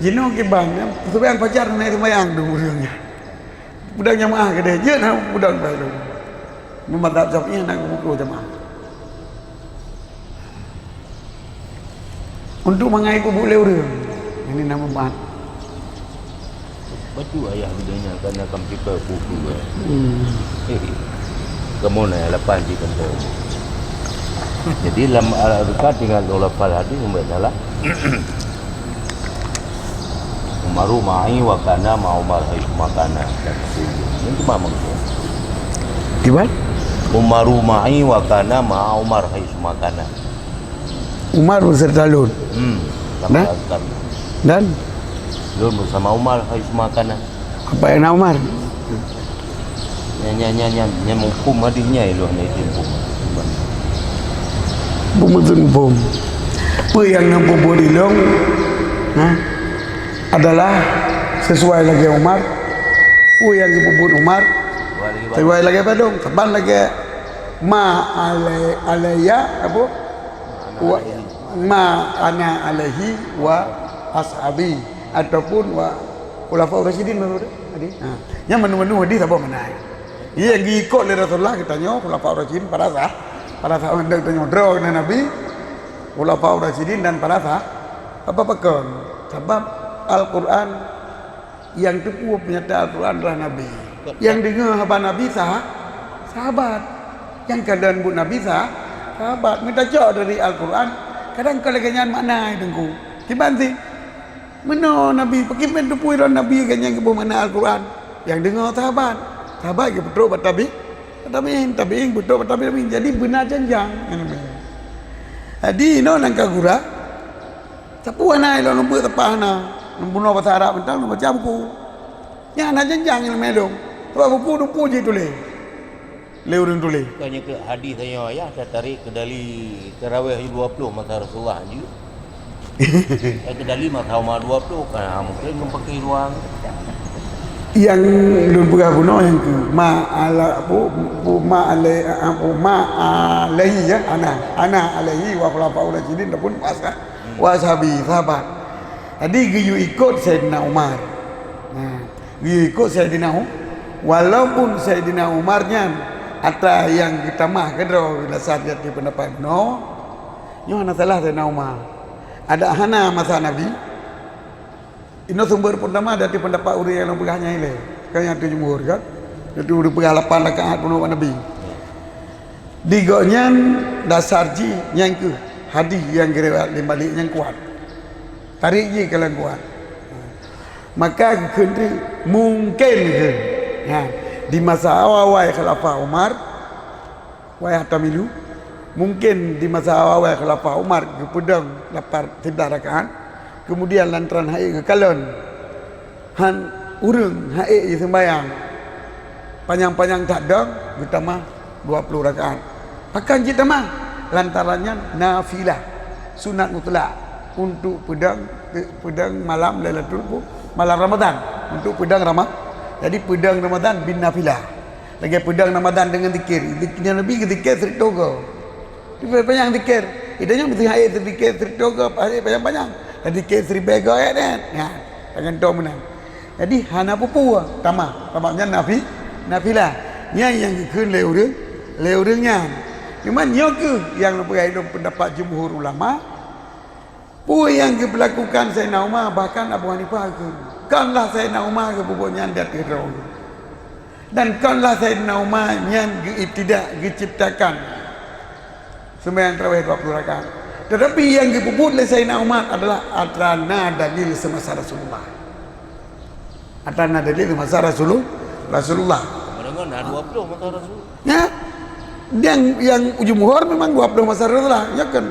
Jino ke bang sembahyang fajar naik sembahyang dulu urangnya. Budak jamaah ke dia je nak budak baru. Mazhab Syafi'i nak makruh jamaah. Untuk mengai ku boleh urang. Ini nama mat. Betul ayah bedanya kerana akan kita buku. Kamu nak lapan di kantor. Jadi dalam al-Qur'an tinggal ulafal hadis membacalah Umaru ma'i wa kana ma Umar haythu makana dan itu memang. Gimana? Umaru ma'i wa kana ma'a Umar haitsu makana. Umar beserta Lun. Sama Nah. Azkar. Dan Lun bersama Umar haitsu makana. apa yang nak Umar? Nya menghukum hadisnya itu hanya itu hukum. Bumutun bom. Apa yang nampu bodilong adalah sesuai lagi Umar. Apa yang dipuput Umar sesuai lagi apa dong? Teban lagi alayya apa? Ma ana alaihi wa ashabi ataupun wa khulafaur rasyidin baru tadi. Yang menu-menu hadis apa menai. Ia yang diikut oleh Rasulullah kita tanya khulafaur rasyidin pada sah hendak tanya draw dengan Nabi khulafaur rasyidin dan pada sah apa pekan sebab Al-Quran yang tepu penyata Al-Quran adalah Nabi. Yang dengar apa Nabi sahabat. Yang keadaan bu Nabi sahabat. Minta jauh dari Al-Quran. Kadang kalau ganyan makna itu kibanti. Mana Nabi pakai pen tepu dan Nabi ganyan ke mana Al-Quran. Yang dengar sahabat. Sahabat ke betul batabi. Tabiin betul batabi. Jadi benar janjang. Jadi no nangka gura. Sapu anai lo nombor tepah na. Membunuh bahasa Arab mentang baca buku. Ya nak janjang yang melong. Sebab buku je tulis. Leuring tulis. Bukannya ke hadis tanya ya saya tarik ke dali tarawih 20 masa Rasulullah je. Ke dali masa Umar 20 kan mungkin pakai ruang. Yang belum pernah guna yang ke ma alaihi ya ana alaihi wa khulafaur rasyidin pun pasal wasabi sahabat. Jadi giyu ikut Sayyidina Umar. Giyu ikut Sayyidina walaupun Sayyidina Umarnya atau yang kita mah kedro bila saat dia di pendapat no hana salah Sayyidina Umar. Ada hana masa Nabi. Ini sumber pertama dari pendapat orang yang berahnya ini. Kan yang tu jumhur kan. Itu udah berah 8 rakaat penuh Nabi. Digonya dasar ji yang ke hadis yang riwayat balik yang kuat. Tarik je kalau kuat. Maka kendri mungkin ke. Di masa awal Khalifah Umar wa yahtamilu mungkin di masa awal Khalifah Umar ke pedang 8 rakaat. Kemudian lantaran haik ke kalon han urang haik je sembayang panjang-panjang tak ada kita mah 20 rakaat pakan kita mah lantarannya nafilah sunat mutlak untuk pedang malam Lailatul malam Ramadan untuk pedang jadi pedang Ramadan bin nafilah lagi pedang Ramadan dengan zikir zikirnya lebih ke zikir serik toga panjang zikir idanya mesti haik zikir serik toga panjang-panjang jadi ke seribu kan dengan dua menang jadi hana pupu tamanya nafilah yang ke leurungnya cuma nyoke yang lebih hidup pendapat jumhur ulama yang dilakukan Sayyidina Umar bahkan Abu Hanifah ke kanlah Sayyidina Umar ke pupuknya dia terau dan kanlah Sayyidina Umar yang diciptakan sembahyang tarawih 20 rakaat. Tetapi yang dipuput oleh Sayyidina Umar adalah atrana dalil semasa Rasulullah. Atrana dalil semasa Rasulullah. Mendengar 20 masa Rasul. Ya. Yang jumhur memang 20 masa Rasulullah, ya kan.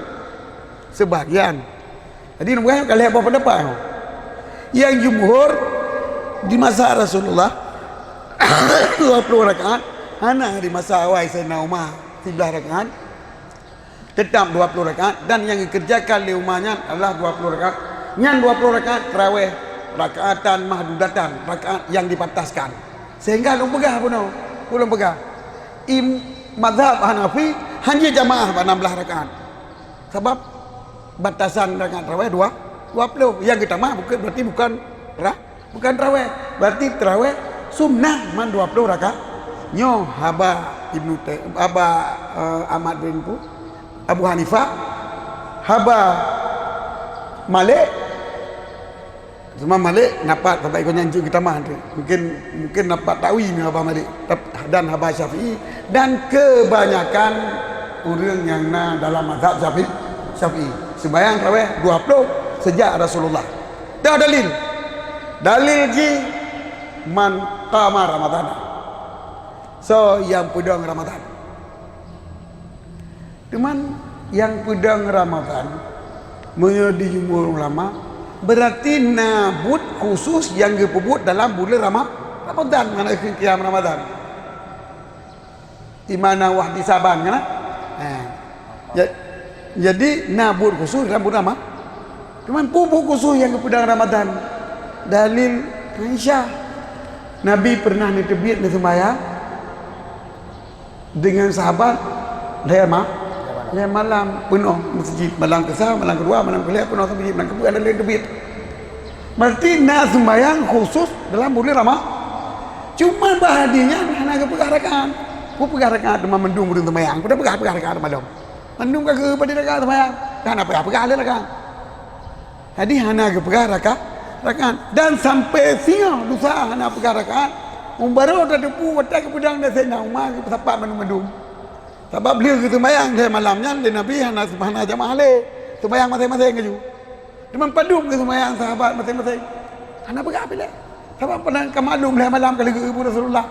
Sebagian. Jadi namanya kalau apa pendapat. Yang jumhur di masa Rasulullah 20 rakaat, hana di masa awal Sayyidina Umar 13 rakaat. Tetap 20 rakaat dan yang dikerjakan di rumahnya adalah 20 rakaat. Yang 20 rakaat tarawih rakaatan mahdudatan, rakaat yang dibataskan. Sehingga belum pegah pun belum pegah. Mazhab Hanafi hanya jamaah 16 rakaat. Sebab batasan rakaat tarawih 20. Yang kita mah berarti bukan tarawih. Berarti tarawih sunnah man 20 rakaat. Nyo haba Ahmad bin Abu Hanifah haba Malik semua Malik dapat sampai ikut nyanyi kita mah mungkin dapat tawi ni haba Malik dan haba Syafi'i dan kebanyakan orang yang dalam mazhab Syafi'i sembahyang tarawih 20 sejak Rasulullah tak dalil ji man qama Ramadan so yang pedang Ramadan Cuman yang pedang Ramadan menjadi jumhur ulama berarti nabut khusus yang dipebut dalam bulan Ramadan mana qiyam Ramadan. Imana wahdi saban kan? Jadi nabut khusus dalam bulan Ramadan. Cuman pupuk khusus yang pedang Ramadan. Dalil Aisyah. Nabi pernah ditebit di sembahyang dengan sahabat malam penuh masjid, malam kesal, malam kedua, malam kelima penuh masjid, malam kedua ada lebih. Berarti nak sembahyang khusus dalam bulan Ramadan. Cuma bahadinya hanya ke rakaat. Ku pegang rakaat cuma mendung bulan sembahyang. Ku dah pegang rakaat malam. Mendung ke pada rakaat sembahyang. Kan apa pegang rakaat. Jadi hanya ke pegang rakaat dan sampai siang lusa hanya pegang rakaat. Baru dah depu watak ke pedang dah saya umar ke tempat mendung. Sebab beliau ke sembahyang dia malamnya dia Nabi hana jamaah le. Sembahyang masing-masing keju. Cuma padum ke sembahyang sahabat masing-masing. Hana pegang bila. Sebab pernah kemalum lah malam kali ke Ibu Rasulullah.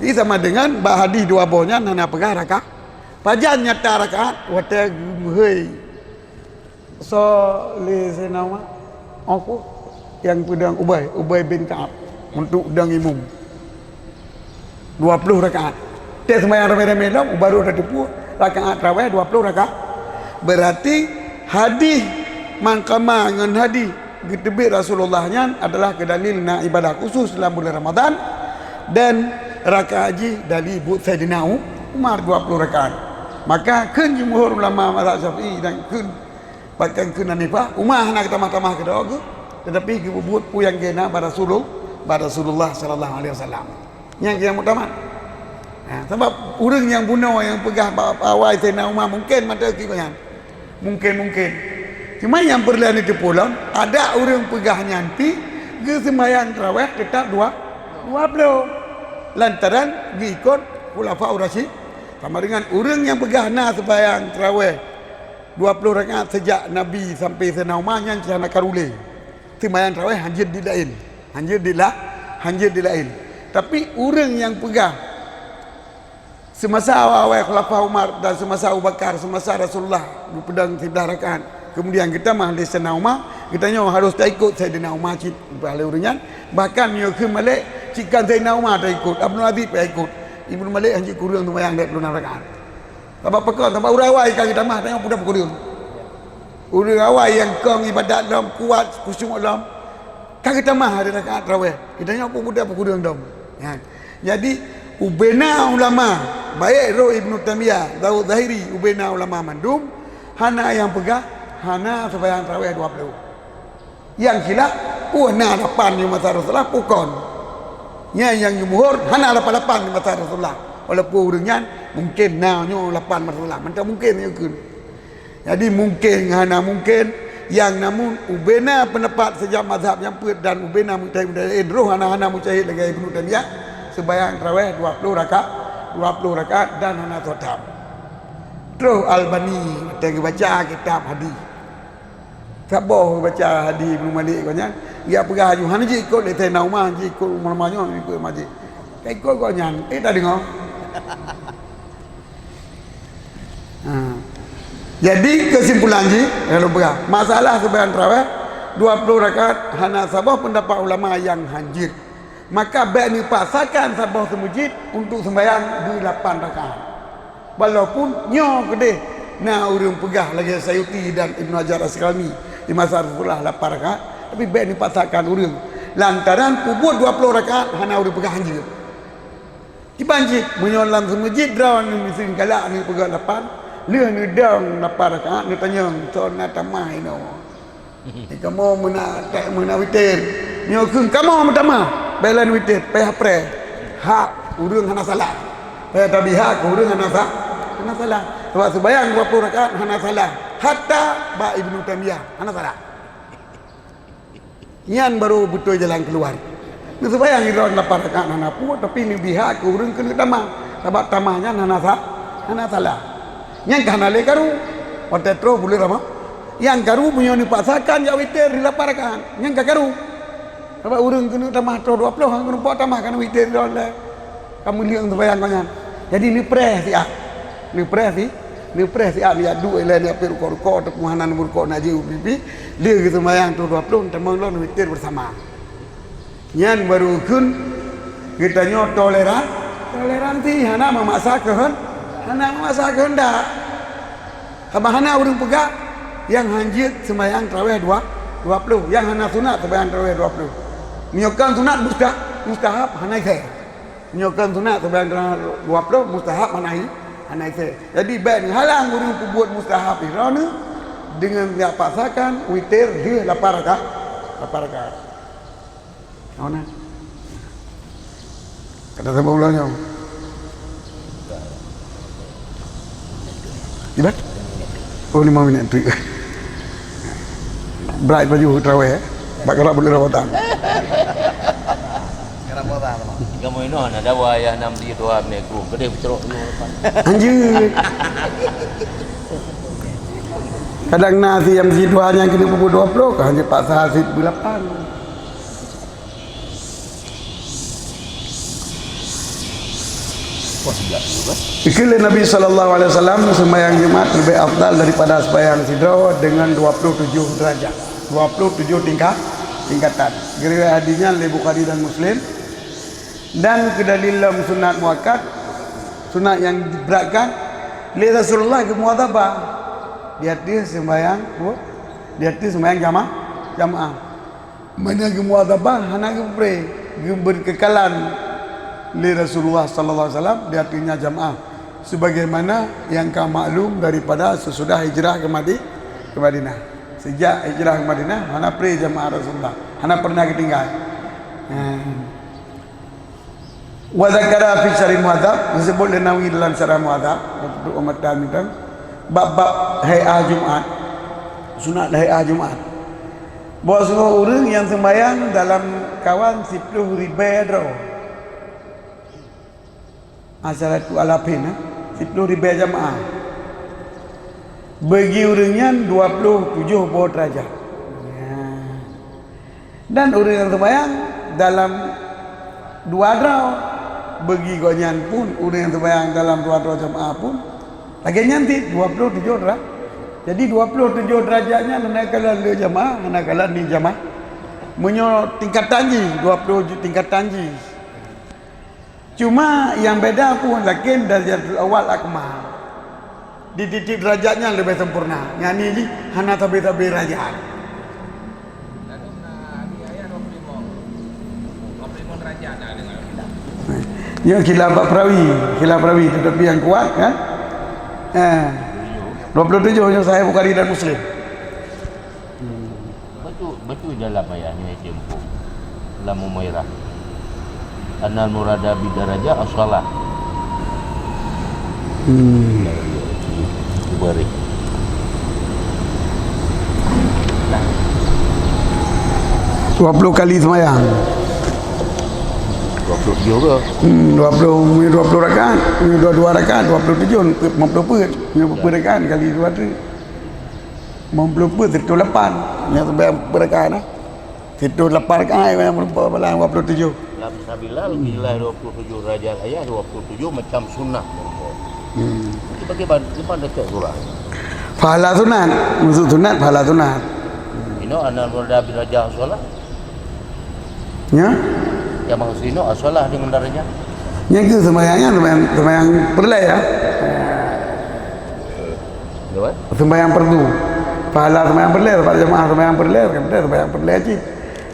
Ini sama dengan bahadi dua bohnya hana pegang rakaat. Pajan nyata rakaat watak hei. So le senama aku yang pedang Ubay bin Ka'ab untuk pedang imam 20 rakaat. Dia sembahyang ramai-ramai dah baru dah tepu rakaat tarawih 20 rakaat. Berarti hadis mangkama dengan hadis ditebit Rasulullahnya adalah kedalil nak ibadah khusus dalam bulan Ramadan dan rakaat haji dari Ibu Sayyidina Umar 20 rakaat. Maka kun jumhur ulama mazhab Syafi'i dan kun bahkan kun Hanifah Umar nak tamah-tamah ke doa tetapi kebut pu yang kena pada Rasulullah sallallahu alaihi wasallam. Yang utama. Sebab orang yang bunuh yang pegah awal Sayyidina Umar mungkin mata kibangan. Mungkin. Cuma yang berlain itu pula ada orang pegah nyanti ke sembahyang tarawih tetap 20. Lantaran diikut khulafaur rasyid. Sama dengan orang yang pegah sembahyang tarawih 20 rakaat sejak Nabi sampai Sayyidina Umar yang cara karule. Sembahyang tarawih hanya di lain. Tapi orang yang pegah semasa awal Khalifah Umar dan semasa Abu Bakar, semasa Rasulullah pedang 3 rakaat. Kemudian kita mahal Sayyidina Umar, kita nyawa harus tak ikut Sayyidina Umar cik pahala urunya. Bahkan nyawa ke Malik cikan Sayyidina Umar tak ikut, Ibnu Abi tak ikut. Ibnu Malik hanya kurang tu bayang 26 rakaat. Sebab pekak sebab urang awal kan kita mah tengok budak kurang. Urang awal yang kong ibadat dalam kuat khusyuk dalam kan kita mah ada rakaat tarawih. Kita nyawa budak kurang dalam. Jadi ubena ulama baik Roh Ibnu Taimiyah, Daud Zahiri, ubena ulama mandum hana yang pegah hana sembahyang tarawih 20. Yang khilaf hana 8 di masa Rasulullah pukon. Yang jumhur hana 88 di masa Rasulullah. Walaupun urangnya mungkin nanya 8 Rasulullah, mentah mungkin yakun. Jadi mungkin hana mungkin yang namun ubena pendapat sejak mazhab yang put dan ubena mujtahid roh hana mujtahid lagi Ibnu Taimiyah sembahyang tarawih 20 rakaat dan hana totam. Terus Albani kita baca kitab hadis. Sabar baca hadis Ibnu Malik katanya, dia pergi haji hana je ikut letai naumah je ikut mana-mana ikut masjid. Ikut kau nyan, tak dengar. Jadi kesimpulan je kalau berah masalah sembahyang tarawih 20 rakaat hana sabah pendapat ulama yang hanjir. Maka baik dipaksakan sabah semujid untuk sembahyang di 8 rakaat. Walaupun nyo gede nah urang pegah lagi Sayuti dan Ibnu Hajar Asqalani di masa Rasulullah 8 rakaat, tapi baik dipaksakan urang lantaran pubut 20 rakaat hana urang pegah hanjir. Dibanjir menyolam semujid drawn mesti galak ni pegah 8 leh ni dang 8 rakaat ni tanya sona tamah ino. Kamu mena witir. Nyo keung kamu tamah belan witir payah pre hak urang hana salah payah tabiha ke urang hana salah sebab sembahyang 20 rakaat hana salah hatta ba Ibnu Taimiyah hana salah nyan baru betul jalan keluar ni sembahyang ira 8 rakaat hana puas tapi ni biha ke urang kena tamah sebab tamahnya hana salah nyan hana le karu ote tro boleh ramah yang karu punya dipaksakan ya witir di 8 rakaat nyan karu sebab urang kena tambah 20 hang kena buat tambah kan witir dah kamu liang sembahyang kau nyan. Jadi ni preh si ni pres siap dia duk ile ni api rukuk-rukuk tepuhanan rukuk naji ubi dia ke sembahyang tu 20 temang lo witir bersama nyan baru kun kita nyo toleransi hana memaksakan dak hana urang pegak yang hanjit sembahyang tarawih 20 yang hana sunat sembahyang tarawih 20 nyokan sunat mustahab hana ke nyokan sunat sembahyang 20 mustahab hana ke jadi baik halang urang buat mustahab irana dengan dia paksakan witir dia 8 rakaat ona kata sama ulangnya Ibat? Oh 5 minit tu. Bright baju terawih Bak kerap boleh rawatan. Kamu ini ada wayah 6 dia 2 menit guru. Gede bercerok dulu. Anjir. Kadang nasi yang situ hanya kena pukul 20 kan hanya paksa hasil 8. Ikilah Nabi SAW sembahyang Jumat lebih afdal daripada sembahyang sidra dengan 27 derajat 27 tingkatan. Riwayat hadisnya oleh Bukhari dan Muslim. Dan kedalilan sunat muakkad, sunat yang diberatkan li Rasulullah ke muadzabah. Dia sembahyang jamaah. Mana ke muadzabah hana ke pre, berkekalan li Rasulullah sallallahu alaihi wasallam dia artinya jamaah sebagaimana yang kau maklum daripada sesudah hijrah ke Madinah. Sejak hijrah ke Madinah hana pre jamaah Rasulullah, hana pernah ketinggal. Wa zakara fi syarih muadzab disebut Nawawi dalam syarah muadzab untuk umat dan bab hay'ah Jumat, sunat hay'ah Jumat. Bahawa semua orang yang sembahyang dalam kawan 10 ribu Asalatu alafin 10 ribu jamaah. Bagi orangnya 27 buah derajat. Dan orang yang sembahyang dalam 2 draw bagi gonyan pun orang yang sembahyang dalam 2 draw jamaah pun lagi nyanti 27 derajat. Jadi 27 derajatnya manakala le jamaah, manakala ni jamaah. Menyo tingkat tanji 20 tingkat tanji. Cuma yang beda pun lakin darajatul awal akmal. Di titik derajatnya lebih sempurna. Yang ni hana tabi-tabi derajat. Yang khilafah perawi tetapi yang kuat kan? 27 yang saya Bukhari dan Muslim. Betul dalam ayatnya tempo. Dalam Umairah. Anal murada bidaraja as-salah. Bari. Nah. 20 kali sembahyang. 20 juga. 20 rakaat, 22 rakaat, 27, 50 rakaat kali 2 tu. 50 itu 8. Yang sembahyang berakaat nah. Itu 8 rakaat yang 27. Dalam sabilal bila 27 derajat ayat 27 macam sunnah. Itu bagaimana dekat surah? Pahala sunat, maksud sunat pahala sunat. Ino anal murada bidaraja as-salah. Ya? Yang maksud ino as-salah dengan darajat. Yang itu sembahyang perlai ya. Sembahyang perlu. Pahala sembahyang perlai pada jemaah sembahyang perlai kan sembahyang perlai aja.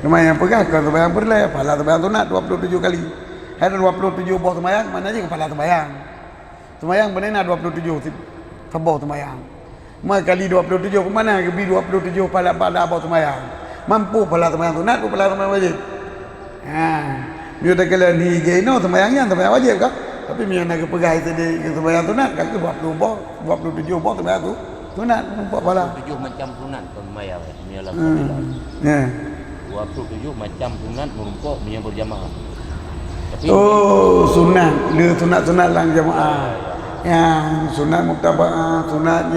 Sembahyang pegah kalau sembahyang perlai pahala sembahyang sunat 27 kali. Ada 27 buah sembahyang mana aja pahala sembahyang. Sembahyang benar 27 sabah sembahyang. Maka kali 27 ke mana lebih 27 pahala buah sembahyang. Mampu pahala sembahyang sunat atau pahala sembahyang wajib. Dia dah kala ni geno sembahyangnya sembahyang wajib kah? Tapi dia nak pegang itu di sembahyang sunat kan 20 buah 27 buah sembahyang tu sunat nampak pahala. 27 macam sunat sembahyang ni dalam 27 macam sunat merumpuk punya berjamaah. Tapi sunat, dia sunat lang jamaah. Yang sunat muktabah, sunat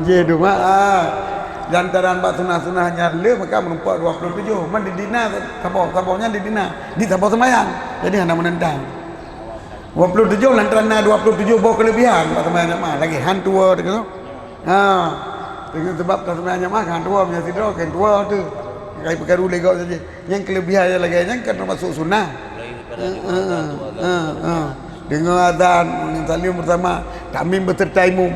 je jemaah. Dan antara sunah-sunahnya le maka merumpuk 27. Man di dina sabahnya di dina, di sabah sembahyang. Jadi hendak menentang. 27 lantaran 27 bawa kelebihan Pak Teman Jamaah lagi han tua tu kan. Ha. Dengan sebab Pak Teman Jamaah han tua punya sidra kan tua tu. Kai perkara legak saja. Yang kelebihan yang lagi yang kan termasuk sunnah. Dengan azan dengan salim bersama takmim bertaimum.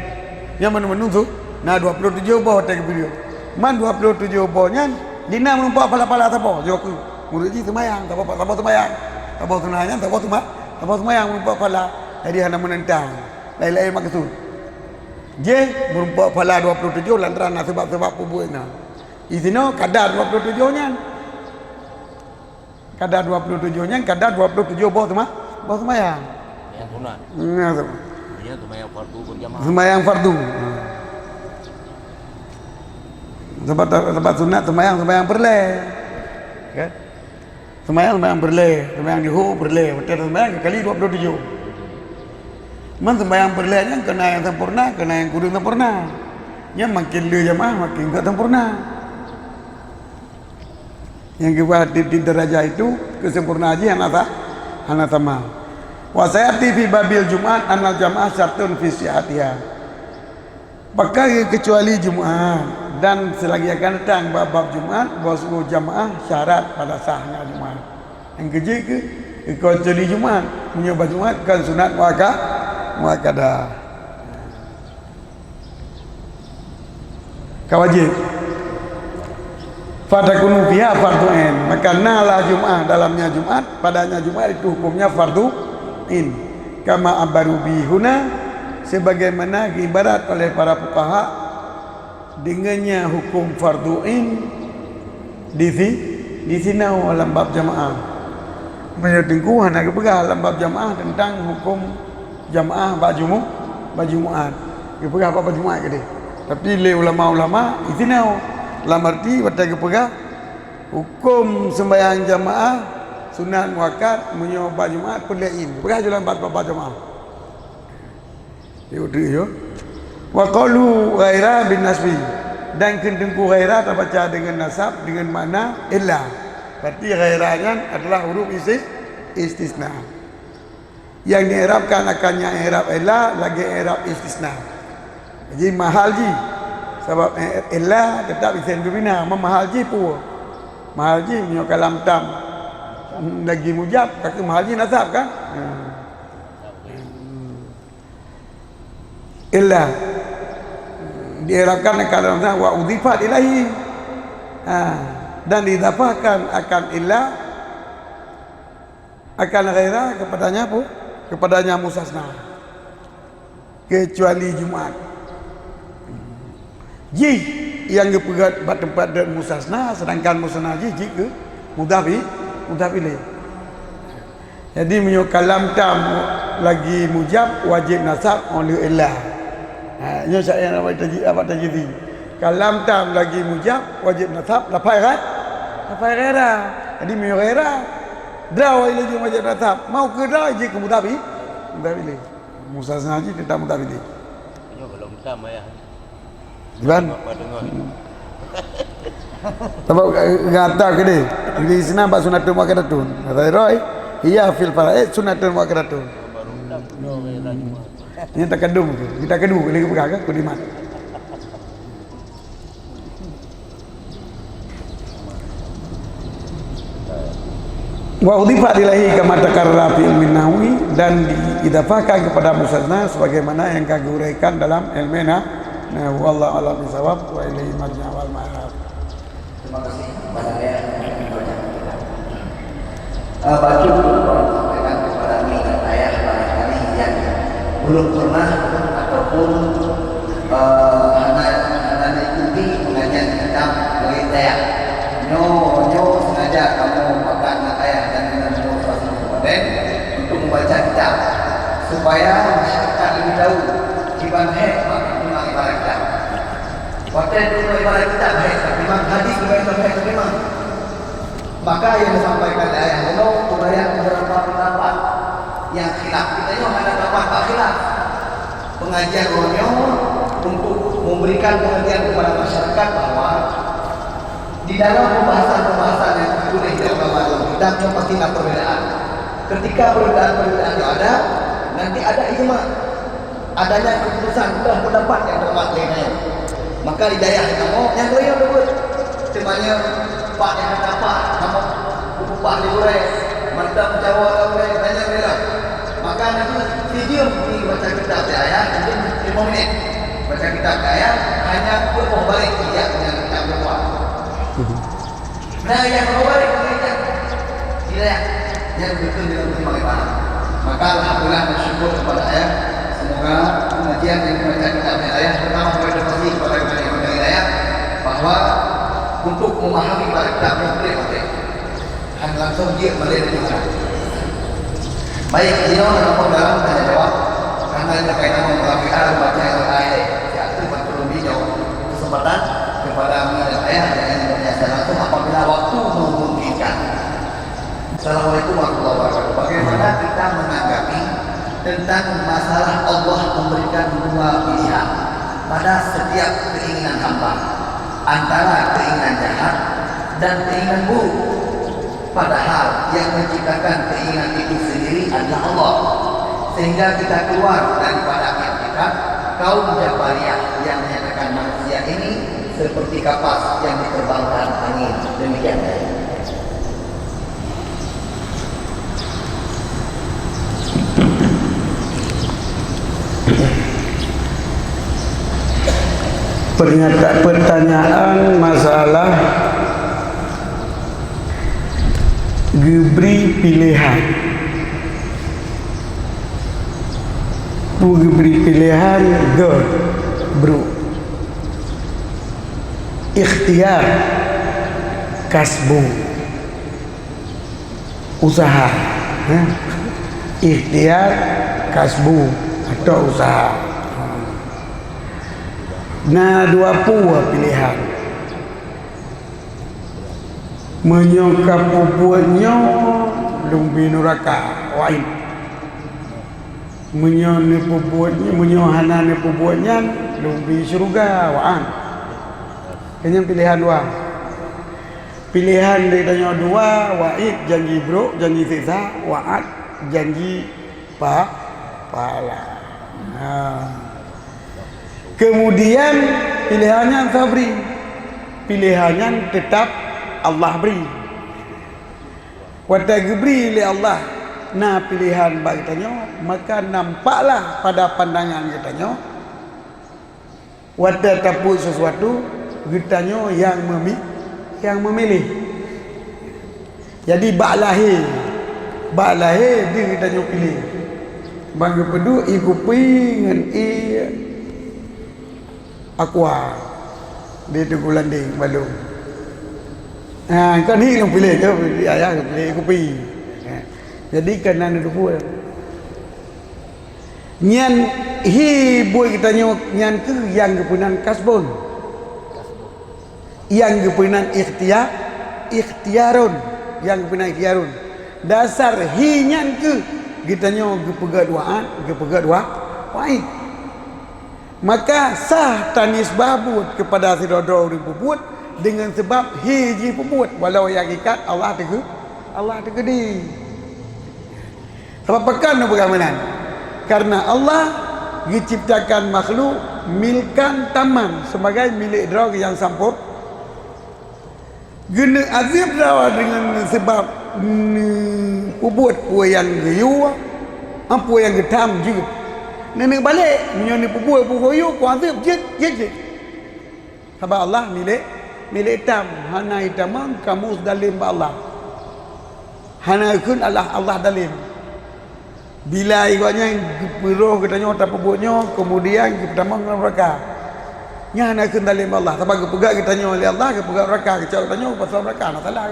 Yang mana-mana tu? Nah 27 bawa tak video. Man 27 bawanya dina menumpak pala-pala apa? Jawab aku. Murid ji semayang, tak apa semayang. Tak apa sunahnya, tak apa semayang menumpak pala. Jadi hana menentang. Lain-lain maksud. Je menumpak pala 27 lantaran sebab-sebab pubuhnya. Isino kadar 27-nya. Kadar 27-nya, kadar 27 bawa semayang. Yang sunat. Dia semayang fardu berjamaah. Semayang fardu. Tempat sunat semayang berle. Kan? Semayang berle, semayang di ho berle. Betul semayang kali 27. Man semayang berle nya kena yang sempurna, kena yang kudu sempurna. Nya makin le jamaah makin enggak sempurna. Yang kita di derajat itu kesempurnaan haji hana sama. Wa sayati fi babil Jumat anal jamaah syartun fi sihatiha. Pakai kecuali Jumat dan selagi akan datang bab Jumat bahwa jamaah syarat pada sahnya Jumat. Yang keji kecuali Jumat menyebab Jumat kan sunat muakkadah. Kawajib. Fadakunu fiha fardu ain. Maka nalah Jumat dalamnya Jumat, padanya Jumat itu hukumnya fardu in. Kama abaru bihuna sebagaimana ibarat oleh para fuqaha dengannya hukum fardu in di sini dalam bab jamaah. Menyetengku hana kepegah dalam bab jamaah tentang hukum jamaah bab Jumat. Kepegah apa Jumat ke dia. Tapi le ulama-ulama di sini dalam arti batai kepegah hukum sembahyang jamaah sunat muakkad menyoba Jumat perlain. Kepegah dalam bab jamaah. Yo. Wa qalu ghaira bin nasbi dan kendengku ghaira terbaca dengan nasab dengan makna illa. Berarti ghairanya adalah huruf istisna. Yang diirabkan akannya i'rab illa lagi i'rab istisna. Jadi mahal ji. Sebab illa tetap isim bina mahal ji pu. Mahal ji nyo kalam tam lagi mujab kaki mahal ji nasab kan? Illa diirabkan kalau wa udhifat ilahi dan didapatkan akan illa akan ghaira kepadanya apa? Kepadanya musasna kecuali Jumat. Ji yang kepegat tempat dan musasna sedangkan musasna ji ke mudhafi ilaih. Jadi menyo kalam tam lagi mujab wajib nasab oleh illa. Nyo saya apa tajidi. Kalam tam lagi mujab wajib nasab lapai ghaira. Jadi menyo ghaira draw ilaih wajib nasab. Mau ke draw ji ke mudhafi ilaih. Musasna ji tetap mudhafi ilaih. Nyo belum tam ya. Kan? Sebab ngata ke dia. Di sini nampak sunatun muakkadatun. Kata Roy, iya fil faraid sunatun muakkadatun. Ini tak kedum ke? Kita kedua lagi pegang ke kudimat. Wa udhifat ilahi kama takarrara fi ilmin nahwi dan diidafahkan kepada musasna sebagaimana yang kami uraikan dalam ilmu nah, wallahu a'lam bishawab wa ilaihi marji'u wal ma'ab. Terima kasih kepada ayah yang membacakan kita. Bagi sampaikan kepada minat ayah barangkali yang belum pernah ataupun hanya ikuti pengajian kitab dari ayah. Nyo sengaja kamu makan anak ayah dan dengan kabupaten untuk membaca kitab supaya masyarakat lebih tahu Iban hikmah memang ibarat kitab. Waktu itu ibarat kitab memang hadis memang. Maka yang disampaikan ayah itu kemudian beberapa pendapat yang khilaf. Kita ini ada pendapat khilaf. Pengajian orangnya untuk memberikan pengertian kepada masyarakat bahwa di dalam pembahasan yang ditulis dalam kitab pasti ada perbedaan. Ketika perbedaan yang ada nanti ada ijma, adanya keputusan dah pendapat yang terhormat lainnya. Maka hidayah kamu yang lain dulu. Cumanya pak yang dapat kamu upah liburan, mantap Jawa kamu banyak bela. Maka nanti video ini baca kitab ayat mungkin 5 menit. Baca kitab ayat hanya berubah balik dia dengan kitab berbuat. Nah yang berubah balik dengan hidayah yang betul dengan bagaimana. Maka alhamdulillah bersyukur kepada ayat. Semoga pengajian yang membaca kitab ayat pertama beradaptasi kepada hidayah bahwa untuk memahami pada kitab yang boleh hanya langsung dia boleh dengan. Baik, ini orang dalam tanya jawab karena ini kaitan mengalami baca ayat itu perlu dijawab kesempatan kepada mengenai ayat yang berbiasa langsung apabila waktu memungkinkan. Assalamualaikum warahmatullahi wabarakatuh. Bagaimana kita menanggapi tentang masalah Allah memberikan dua pilihan pada setiap keinginan hamba antara keinginan jahat dan keinginan buruk. Padahal yang menciptakan keinginan itu sendiri adalah Allah. Sehingga kita keluar daripada hakikat kaum Jabariyah yang menyatakan manusia ini seperti kapas yang diterbangkan angin. Demikian. Pertanyaan masalah diberi pilihan. Diberi pilihan God, bro. Ikhtiar, kasbu, usaha. Ikhtiar, kasbu atau usaha. Nah, dua pilihan. Menyokap pupuannya lumbi neraka wain. Menyone pupuannya, menyohana pupuannya lumbi surga waan. Ini pilihan dua. Pilihan dia tanya dua, waid janji bro, janji sisa, waat janji pahala. Kemudian pilihannya sabri. Pilihannya tetap Allah beri. Wata beri oleh Allah. Nah pilihan bagi tanya, maka nampaklah pada pandangan katanya wata tapu sesuatu katanya yang memilih. Jadi bak lahir dia katanya pilih. Bagi pedu ikupi dengan aqua dia tu landing balung. Kan ni yang pilih ke ayah pilih kopi. Jadi kanan dulu. Nyan hi boy kita nyan ke yang kepunan kasbon. Yang kepunan ikhtiarun, yang kepunan ikhtiarun. Dasar hi nyan ke kita gepega duaan, gepega dua waid. Maka sah tanis babut kepada si dodo ribut dengan sebab hiji pebut walau yang ikat Allah tegedi. Sebab pekan bagaimana? Karena Allah diciptakan makhluk milkan taman sebagai milik drog yang sampur. Guna azib rawa dengan sebab pebut yang riu apa yang getam juga. Nenek balik menyoni pebut puhuyu ku azib jit. Sebab Allah milik hitam, hana hitam kamu dalim ba Allah. Hana kun Allah dalim. Bila iganya peroh katanya tak pebutnya kemudian pertama neraka. Nya hana kun dalim ba Allah. Sebab kepegak katanya oleh Allah kepegak neraka, kecau katanya pasal neraka nak salah.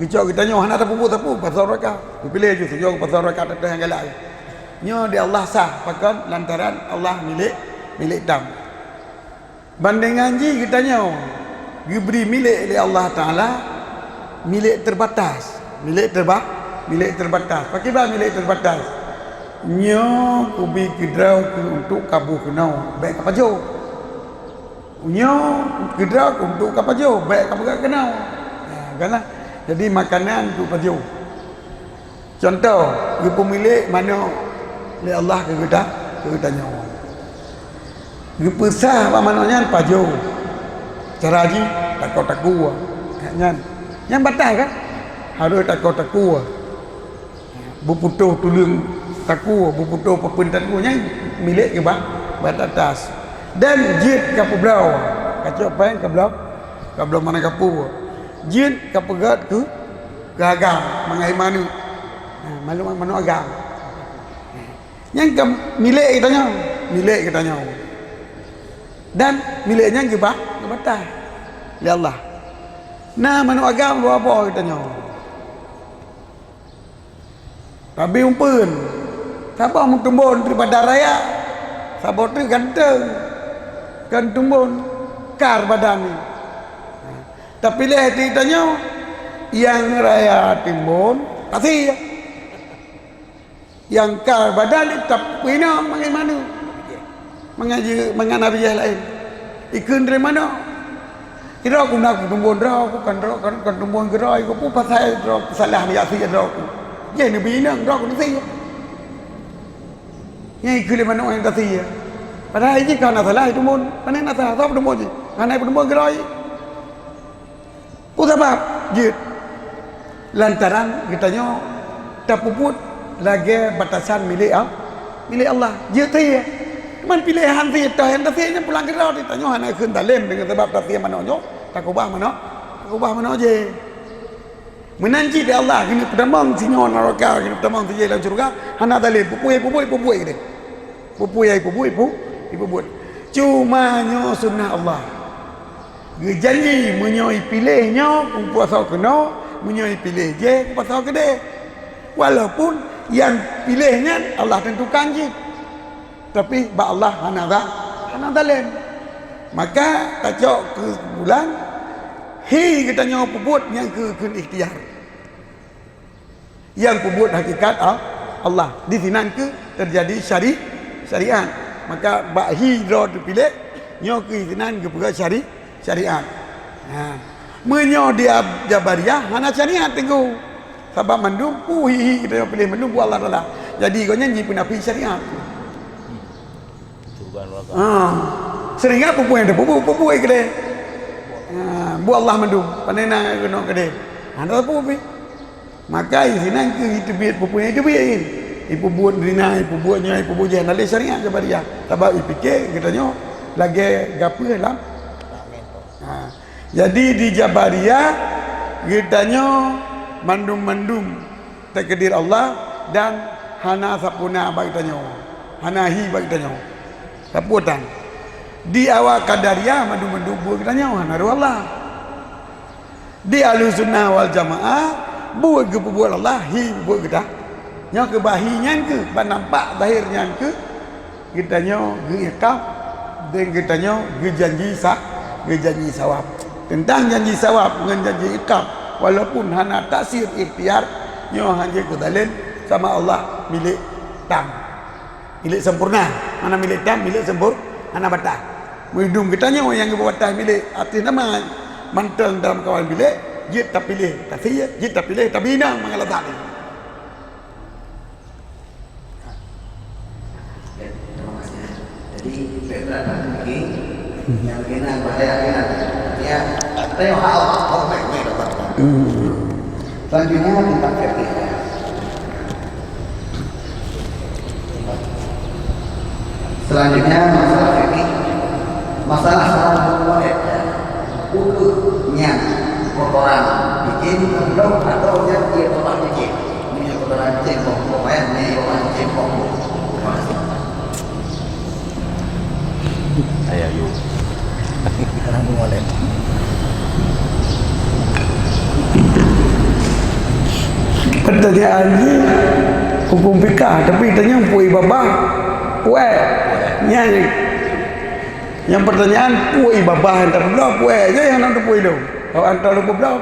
Kecau katanya hana tak pebut apa pasal neraka. Pilih je sejauh pasal neraka tak yang galak. Nya di Allah sah pakan lantaran Allah milik hitam. Bandingan ji katanya diberi milik oleh Allah Ta'ala milik terbatas. Milik terbatas. Pakai bah milik terbatas. Nyo kubi kedrau untuk kabu kenau. Baik apa jo? Nyo kedrau untuk apa jo? Baik apa kenau. Kan? Jadi makanan untuk apa jo? Contoh, ibu pemilik mana li Allah ke kita nyawa gepesah apa maknanya pajo cara haji takut yang batal kan harus takut berputuh tulung takut berputuh pepentan nya milik ke batas dan jid ke pulau kacau pen ke belau mana kapu jid ke pegat ke agam mengai manu manu agam yang ke milik kita nyawa dan miliknya ke batal li Allah nah manu agam lu apa kita nyawa tapi umpun siapa mau tumbun daripada raya siapa tu ganteng kan tumbun kar badan ni tapi lihat ditanya yang raya timbun kasih ya yang kar badan ni tapi nak mangai mana mengaji mengenai yang lain ikun dari mana kira aku nak tumbun dah aku kan tumbun kira aku pun pasal salah ni asih dah aku jadi ni binang dah aku ni sih yang ikut mana orang kasih ya padahal ini kan salah itu mun mana nak salah apa tumbun je kan ai tumbun kira ku sebab jid lantaran kitanya tak puput lagi batasan milik Allah jid tu man pilihan si tah yang tasnya pulang ke rau ditanya hana keun talem dengan sebab tasnya manonyo tak ubah mano je menanji di Allah kini pedamang sinyon neraka kini pedamang si dalam surga hana talem pupui gede pupui cuma nyo sunnah Allah janji menyoi pilihnya ku puasa kena menyoi pilih je ku puasa gede walaupun yang pilihnya Allah tentukan je tapi ba Allah hana dalam maka kacau ke bulan kita nyawa puput yang ke ikhtiar yang puput hakikat Allah di sinan ke terjadi syariat maka ba hidro dipilih nyawa ke sinan ke pega syariat menyo dia jabariyah hana syariat tenggu sebab mandum kita pilih mandum Allah taala jadi kau nyanyi penapi syariat sering apa pun ada pupu kede bu Allah mandum panena kena kede ada pupu maka isinan ke itu biat pupu itu biat ibu buat dina ibu buat jangan ada syariat jabariyah sebab ipikir katanya lagi gapo lah jadi di jabariyah kitanya mandum takdir Allah dan hana sapuna bagi tanya hana hi bagi tanya saputan di awal qadariyah madu buat kita nyawa naru Allah di ahlussunnah wal jamaah buat ke buat Allah hi buat kita nyawa ke bahinya ke nampak zahirnya ke kita nyawa ge ikam dan kita nyawa ge janji sawab tentang janji sawab dengan janji ikam walaupun hana taksir ikhtiar nyawa hanya ke dalil sama Allah milik tam milik sempurna mana milik tam milik sempurna mana batas hidung kita nyawa yang batas milik arti nama mantel dalam kawan bilik jid tak pilih kasih jid tak pilih tak binang mengalah tadi jadi beberapa lagi yang kena bahaya ya ada yang hal baik dapat selanjutnya tentang fikih selanjutnya masalah fikih masalah salah boleh ukurnya kotoran bikin belum atau yang dia kotoran bikin ini kotoran cengkok pokoknya ini kotoran cengkok ayah yuk sekarang boleh pertanyaan ini hukum fikih tapi tanya pui babah pue yang pertanyaan pui babah hantar belah pue je yang nak pui tu kalau hantar lu belah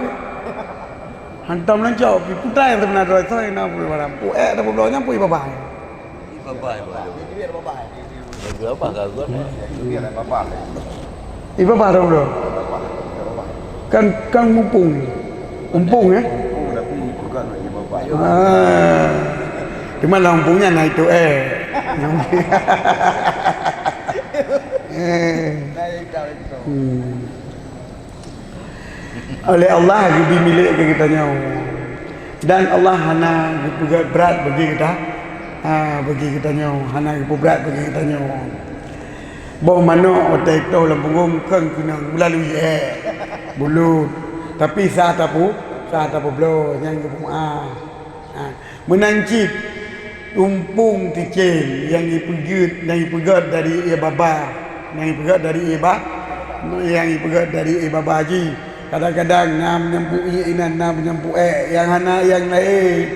hantar melanjau putra yang sebenarnya saya nak pui barang pue ada belahnya pui babah Berapa kagak? Ibu baru dah. Kan mumpung ya. Di mana mumpungnya naik tu Oleh Allah lebih milik ke kitanya. Dan Allah hana berat bagi kita. Bagi kitanya, hana berat bagi kitanya. Bawa mana otak itu dalam punggung kan kena melalui bulut. Tapi saat apa belo yang ke menancip umpung ticin yang dipegat dari baba, yang dipegat dari baba haji. Kadang-kadang nam nyampu inan nam nyampu yang hana yang lain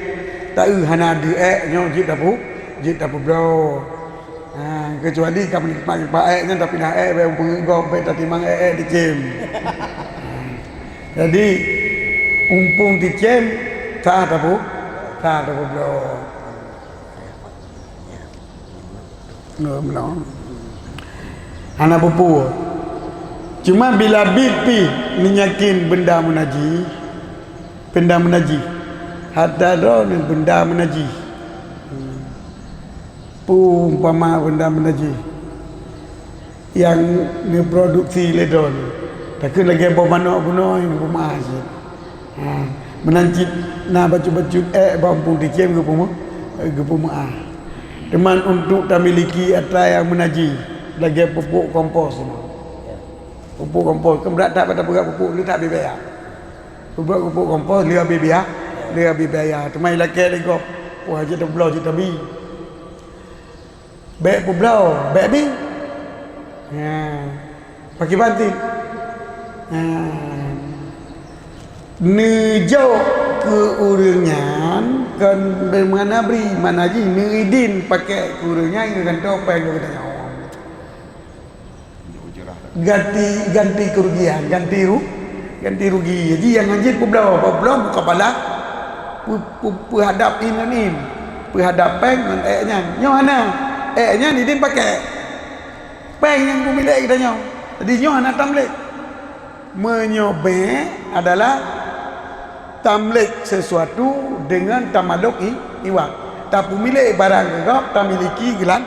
tak hana de nyo jit tapu bro. Kecuali kamu nikmat nya tapi dah bae penggop bae tadi mang dicem. Jadi umpung dicem tak tapu bro. No. Anak pupu. Cuma bila bipi menyakin benda menaji. Hatta ni benda menaji. Umpama benda menaji yang diproduksi ledon. Takkan lagi bawa mana guna yang rumah aja. Menancip na baju-baju bambu dicem ke puma. Teman untuk tak miliki atra yang menaji lagi pupuk kompos. Pupuk kompos kan berat tak pada pupuk lu tak biaya. Pupuk kompos dia biaya. Teman lagi lego wah je dah belau je tabi. Baik belau, baik bi. Pakai banting. Nejau ke uringan kan bermana beri mana ji neidin pakai ke uringan dengan topeng ke katanya. Ganti kerugian, ganti rugi. Jadi yang anjir belau buka pala hadap ini hadap peng dengan nya. Nyo ana nya ni din pakai peng yang pemilik kita nyo. Jadi nyo anak tamlik menyobek adalah tamlik sesuatu dengan tamaduk iwak. Tak pemilik barang gegap tak miliki gelan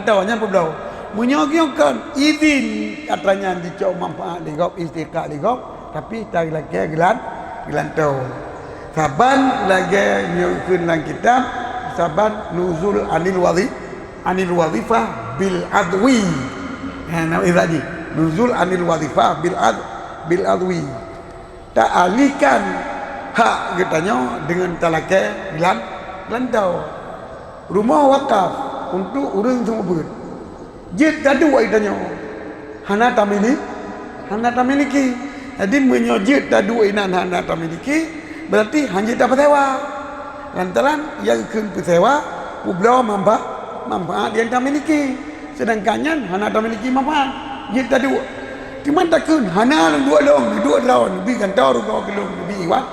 taunya berblau. Menyogyokan izin katanya dicok manfaat digop istiqaq digop tapi tak lagi gelan tau. Saban lagi nyukun dalam kitab saban nuzul anil wazifah bil adwi. Nama lagi nuzul anil wazifah bil adwi. Tak alihkan hak katanya dengan talakai gelantau. Rumah wakaf untuk urang semua jid tadu katanya. Hana tak miliki. Jadi menyojid tadu inan hana tak miliki berarti hanya tak bersewa. Lantaran yang kun bersewa ublau manfaat yang tak miliki. Sedangkan hana tak miliki manfaat. Jid tadu. Cuma takun hana dua lawan lebih kan tahu kau kelong lebih iwat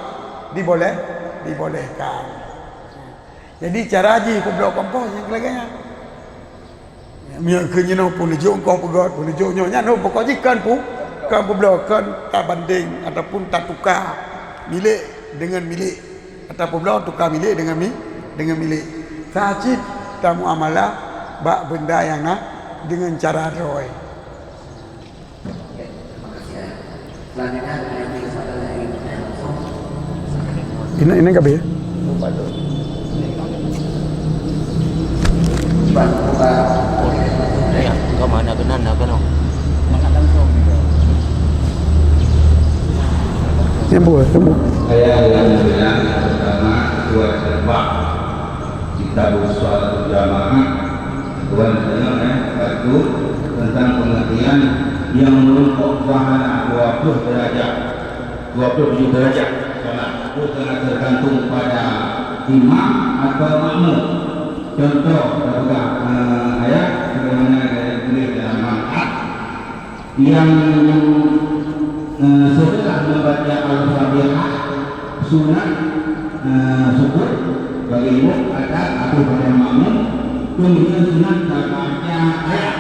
dibolehkan. Jadi cara haji ublau kompos yang kelaganya. Miak kenyano pun jom kau pegat pun jomnya no pokoknya kan berbelakang tak banding ataupun tak tukar milik dengan milik ataupun belakang tukar milik dengan milik. Sajid tamu amalah bak benda yang nak dengan cara roy. Ini kabe. Kau mana kenan nak kena? Sembuh. Saya alhamdulillah pertama ketua sebab kita berusaha jamaah tuan satu tentang pengertian yang menumpuk wahana 20 derajat 27 derajat solat itu sangat tergantung pada imam atau makmum. Contoh kita ayat sebagaimana ditulis dalam manhaj yang setelah membaca Al-Fatihah sunat syukur bagi imam atau pada makmum, kemudian sunat baca ayat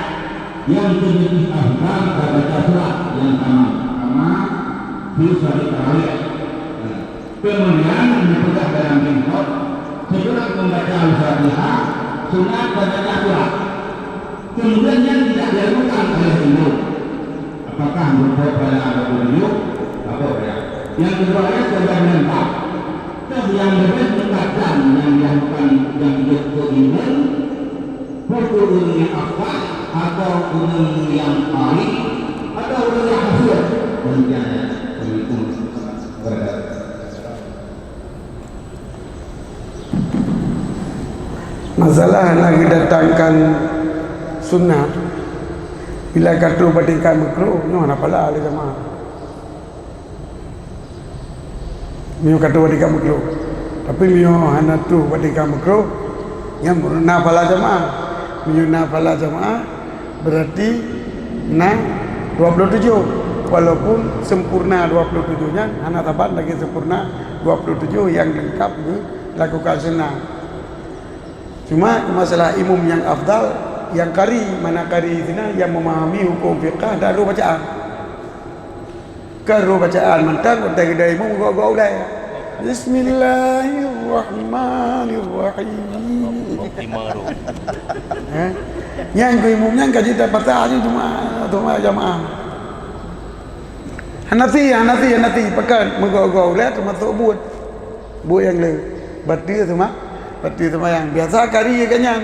yang terjadi afdal baca surat yang sama di surat tarawih. Kemudian dipegang dalam minhaj setelah membaca Al-Fatihah sunat baca surat perjalanan 27 apa ya? Yang kedua sebagai menentang. Yang berbeda menentang yang dilakukan yang dilakukan buku yang apa atau ilmu yang baik atau ilmu yang hasil demikiannya begitu berada. Masalah nak datangkan sunnah bila kata bandingkan makruh no apalah ali jemaah. Mio kata bandingkan makruh. Tapi mio hana tu bandingkan makruh yang nafala jemaah. Mio nafala jemaah berarti na 27 walaupun sempurna 27-nya hana tabat lagi sempurna 27 yang lengkap lakukan sunnah. Cuma masalah imam yang afdal, yang kari, mana kari zina yang memahami hukum fiqah dan ru bacaan. Kan ru bacaan mentang utai kedai imam gua ulai. Bismillahirrahmanirrahim. Yang ku imamnya kaji dapat aja cuma jamaah. Hanafi pekan gua ulai termasuk buat yang le. Bati semua Pati semayang biasa kari kanyan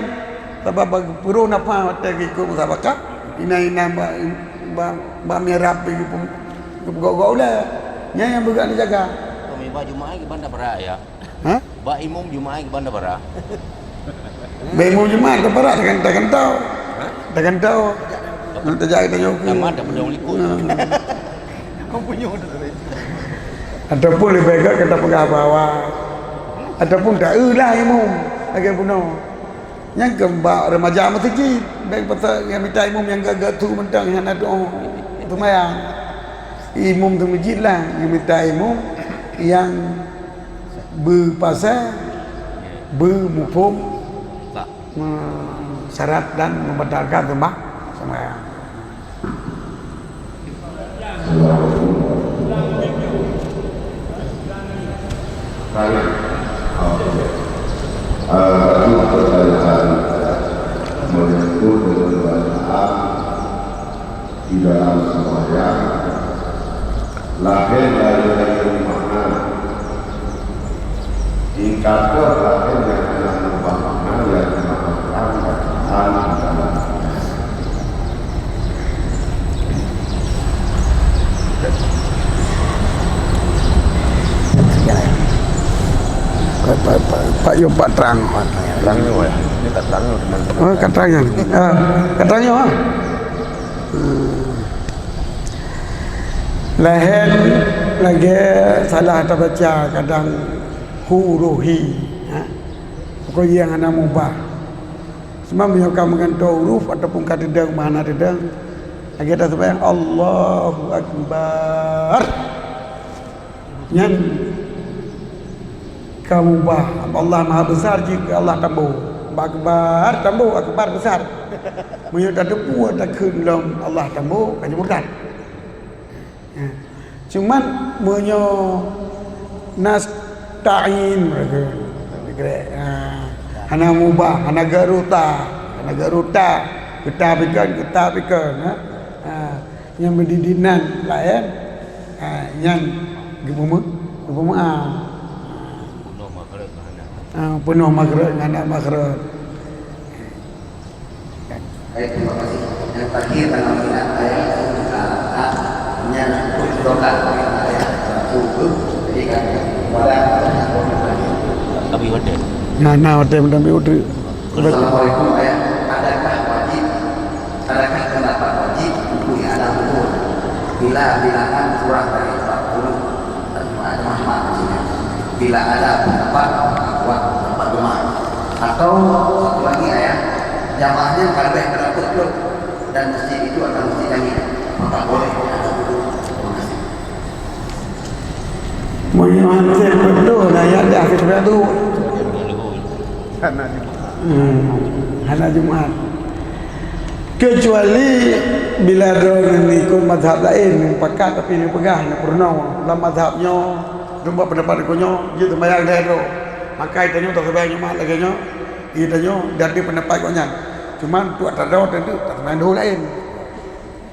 tapi puru napa mata ikut musabakah ina ba merap iku gogol lah yang bukan dijaga kami ba jumaah ke bandar bara ya ha ba imam jumaah ke bandar bara ba imam jumaah ke bara tekan tahu nanti jaga tanya nama ada pedang likut ataupun lebih baik kata pegang bawah ataupun tak lah imam lagi puno yang kembak remaja masjid baik pasal yang minta imam yang gagak tu mentang yang ada tu mayang imam tu masjid lah yang minta imam yang berpasal bermufum syarat dan membatalkan sembah sembahyang. Itu pertanyaan menyebut pertanyaan di dalam sembahyang lahir dari makna dikata lahir yang mengubah makna yang dimaksudkan bacaan dalam Pak yo Pak terang. terangnya ya ini tak terangnya teman-teman Oh, katanya. Katanya Lahen lagi salah terbaca kadang huruhi. Pokok yang ana mubah. Semua menyokong mengantuk huruf ataupun kata dedang mana dedang. Lagi dah sembahyang Allahu Akbar. Yang kamu bah Allah Maha Besar jika Allah tambuh akbar tambuh akbar besar menyo tak depu tak keun Allah tambuh kan murtad cuman menyo nasta'in mereka hana mubah hana garuta kita bikan yang mendidinan lain yang gimana penuh maghrib dengan maghrib. Baik, terima kasih. Yang terakhir dalam minat ayat yang doa ayat tujuh. Jadi kan pada tapi hotel hotel mendampingi hotel. Assalamualaikum ayat. Adakah pendapat wajib untuk yang ada umur bila bilangan kurang dari 40 dan ada macam-macam di sini. Bila ada pendapat kuat tempat rumah atau satu lagi ayat jamaahnya kalau baik beratur klub dan masjid itu adalah masjid jami maka boleh atau duduk. Terima kasih. Mohon saya betul ayat di akhir itu. Hana Jumat. Kecuali bila ada ikut mazhab lain pakat tapi dia pegang nak pernah dalam mazhabnya rumah pendapat konyo dia sembahyang dah tu maka itanya tak sembahyang Jumat lagi nya itanya dari pendapat konyo cuma tu tak ada tentu tak sembahyang dulu lain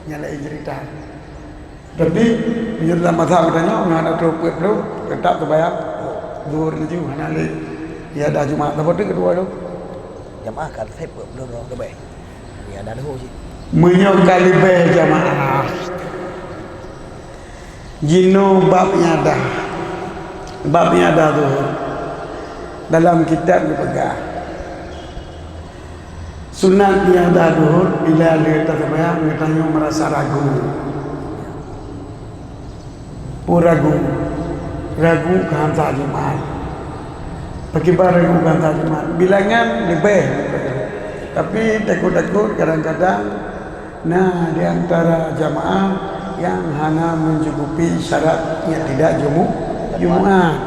yang lain cerita Tapi bila dalam mazhab katanya orang ada teruput tu tetap terbayar zuhur tu hana le. Ya dah Jumaat apa tu kedua tu. Jamaah kan saya belum lebih. Ya dah dah sih. Menyokal lebih jamaah. Jino babnya dah tu dalam kitab dipegang. Sunat dia dah duhur bila dia terbayang katanya merasa ragu. Ragu kanta Jumaat. Pakai ragu kanta Jumaat. Bilangan lebih. Tapi takut-takut kadang-kadang di antara jamaah yang hanya mencukupi syarat yang tidak Jumaat.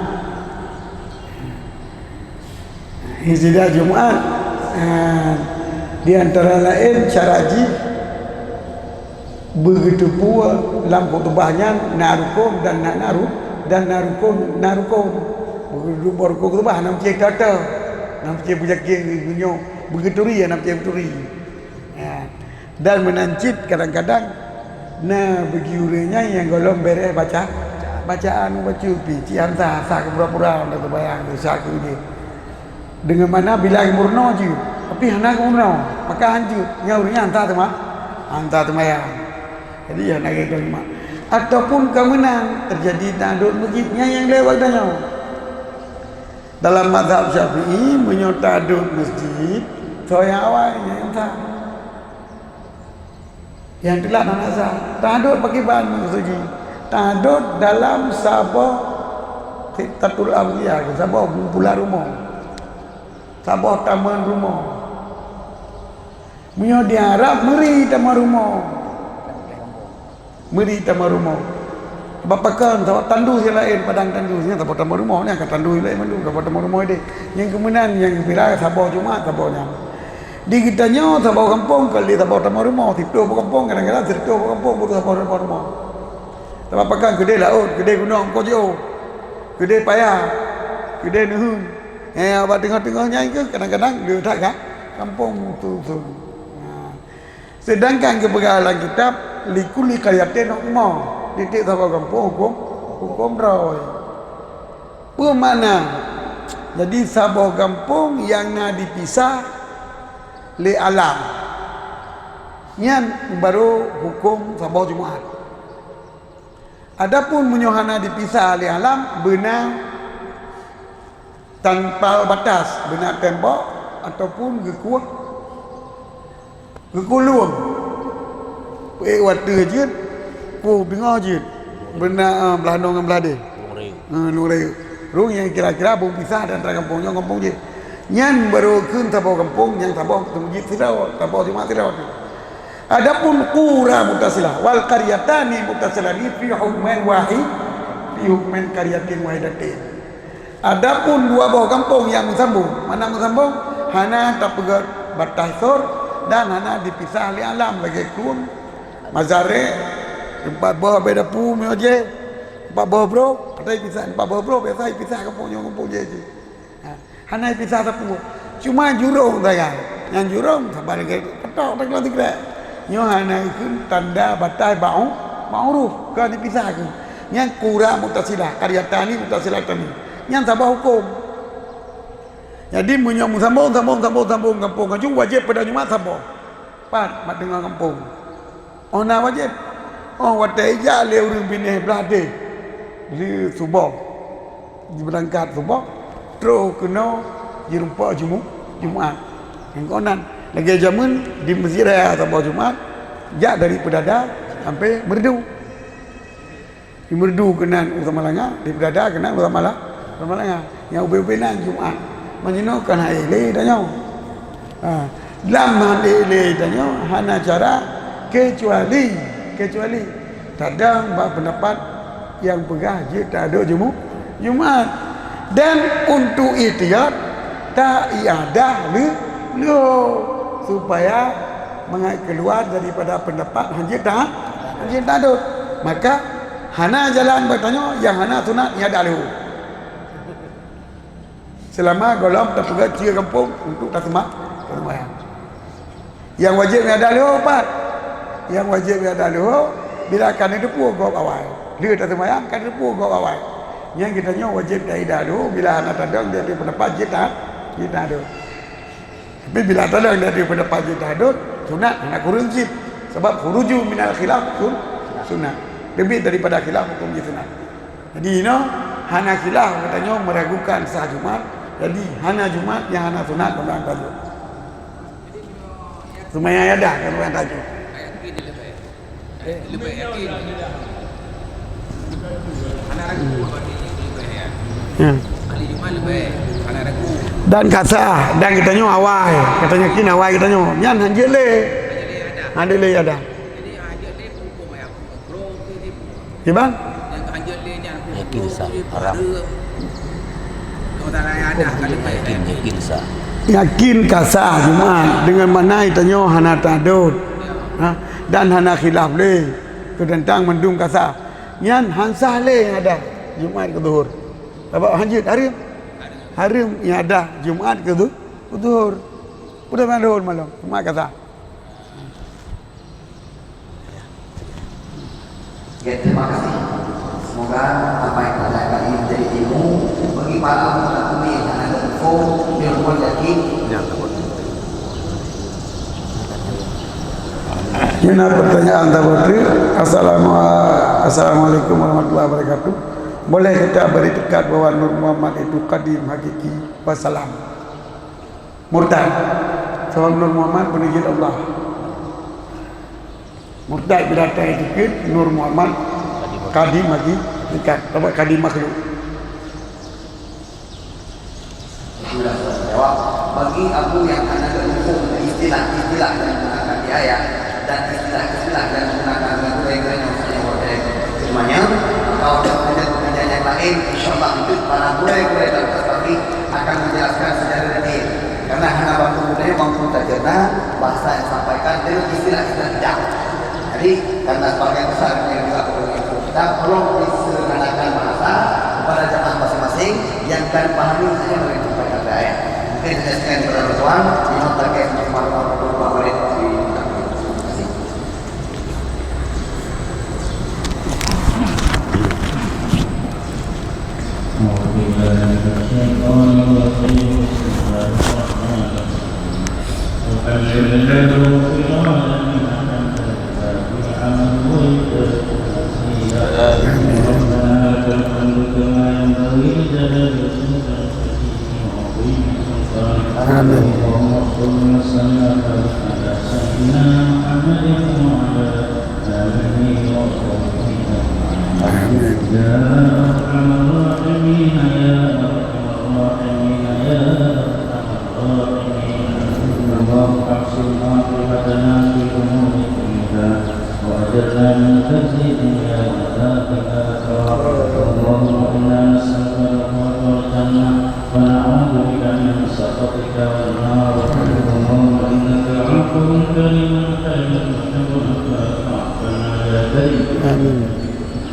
Tidak Jumaat. Di antara lain syarat haji begitu pula dalam khutbahnya narukun dan narukun begitu berukun khutbah nam cek kata nam cek bujakin gunyo begitu ria nam cek betul dan menancit kadang-kadang begiurenya yang golong beres bacaan baca pici hantar sa ke pura-pura dah terbayang dosa ke dia dengan mana bilang murno je tapi hana murno maka hancur nyaurnya hantar temayang. Jadi yang nak kata ataupun kemenang terjadi tanduk masjidnya yang lewat tanya. Dalam mazhab Syafi'i menyotaduk masjid soya awalnya yang tak. Yang telah nasa tanduk pakai bahan mengusuji. Tanduk dalam sabah Tatul Awliya, sabah kumpulan rumah. Sabah taman rumah. Menyo diharap meri taman rumah. Meri taman rumah. Bapakan tahu tandu yang lain padang tandu nya tahu taman rumah ni akan tandu lain mandu tahu taman rumah dia. Yang kemudian yang bila sabah Jumaat sabahnya. Di kitanya sabah kampung kali sabah taman rumah, tipu kampung kadang-kadang tipu kampung butuh sabah rumah. Bapakan gede laut, gede gunung kojo. Gede payah. Gede nuhun. Abang tengah-tengahnya itu kadang-kadang dia tak kan kampung tu. Sedangkan kebegalan kitab likuli kayatin hukum titik sabah kampung hukum roy bermakna jadi sabah kampung yang nak dipisah le alam yang baru hukum sabah Jumaat. Adapun menyohana dipisah le alam benar tanpa batas, benar tembok ataupun gekuluang waktu je ku dengar je benar belah nong belah dia lurei rung yang kira-kira bung pisah dan antara kampungnya kampung je nyan baru kun tabau kampung yang tabau masjid Firdaus tabau Jumaat Firdaus. Adapun qura muttasilah wal qaryatani muttasilani fi hukmin wahid fi hukmin qaryatin wahidatin. Adapun dua buah kampung yang bersambung, mana bersambung hana tapegat batas sur dan hana dipisah oleh alam lagi kun mazare empat buah beda pu meje empat buah bro ada pisah empat buah bro biasa pisah kampung je hana pisah tapu cuma jurung saya yang jurung sabar lagi petok tak lagi kira nyo hana kun tanda batas ma'ruf kan dipisah ke yang qura muttasilah qaryatani muttasilah tani yang sabah hukum. Jadi menyambung sambung kampung kajung wajib pada Jumaat sabah. Pat mat dengar kampung. Oh na wajib. Oh watai ja le urang bineh belade. Di subuh. Di berangkat subuh terus kena jumpa Jumaat. Yang konan lagi jamun di Masjid Raya sabah Jumaat jak dari Pedada sampai Merdu. Di Merdu kenan Utama Langa, di Pedada kenan Utama Langa. Yang ubenan Jumaat. Menyenangkan haile danyo. Dalam haile danyo hana cara kecuali kadang pendapat yang pegah je tak ada Jumaat dan untuk ihtiyat tak iadah lu supaya keluar daripada pendapat hanjit tak ada maka hana jalan bertanya yang hana sunat iadah lu selama golong terpegat cia kampung untuk tasmah yang wajib ada leho 4 yang wajib ada leho bila akan depu gop awal. Dia tak sembahyang kan depu gop awal. Yang kita nyo wajib kaidah tu bila anak tadang dia ada pendapat kita ada. Tapi bila tadang dia ada pendapat kita ada sunat nak kurung sikit. Sebab khuruju minal khilaf pun sunat. Lebih daripada khilaf hukum dia sunat. Jadi hana khilaf katanya meragukan sah Jumat. Jadi hana Jumat yang hana sunat orang tajuk. Semaya ada kan orang tajuk. Lebih yakin. Anak ragu berarti lebih ya. Kali Jumat lebih anak ragu. Dan kasa dan katanya awal. Katanya kin awal katanya. Nyan hanjil le. Ada le ada. Jadi hanjil le hukum yang bro ke Ya bang? yang hanjil le nya Yakin sah, haram. Kalau tak ada kali Yakin sah. Yakin kasa Jumat dengan mana tanya hana tadud. Dan hana khilaf le. Tentang mendung kasa. Nyan hansah le yang ada Jumat ke zuhur. Apa hanjil harim? Harim yang ada Jumat ke zuhur. Udah mana zuhur malam. Jumat kasa. Ya, terima kasih. Semoga apa yang kita kali ini menjadi ilmu bagi para pemuda bumi yang ada info yang pun yakin. Ini pertanyaan Tabutri. Assalamualaikum warahmatullahi wabarakatuh. Boleh kita beri tekat bahwa Nur Muhammad itu qadim hakiki wassalam murtad. Sebab Nur Muhammad penijil Allah. Murtad bila tak ikut Nur Muhammad qadim lagi dekat apa qadim makhluk. Sudah jawab. Bagi aku yang ada hukum istilah-istilah yang menggunakan di ayat dan istilah-istilah yang menggunakan guru-guru yang saya boleh semuanya atau pengajian yang lain, insyaAllah itu para guru-guru dan pasti akan menjelaskan secara detail. Karena hanya bantu budaya mampu terjena bahasa yang disampaikan dengan istilah-istilah tidak. Jadi karena sebagian besar yang dilakukan itu kita perlu disederhanakan bahasa kepada jemaah masing-masing yang akan pahami saja mereka baca ayat. Mungkin saya sekian kepada tuan di nota terkait dengan beberapa murid di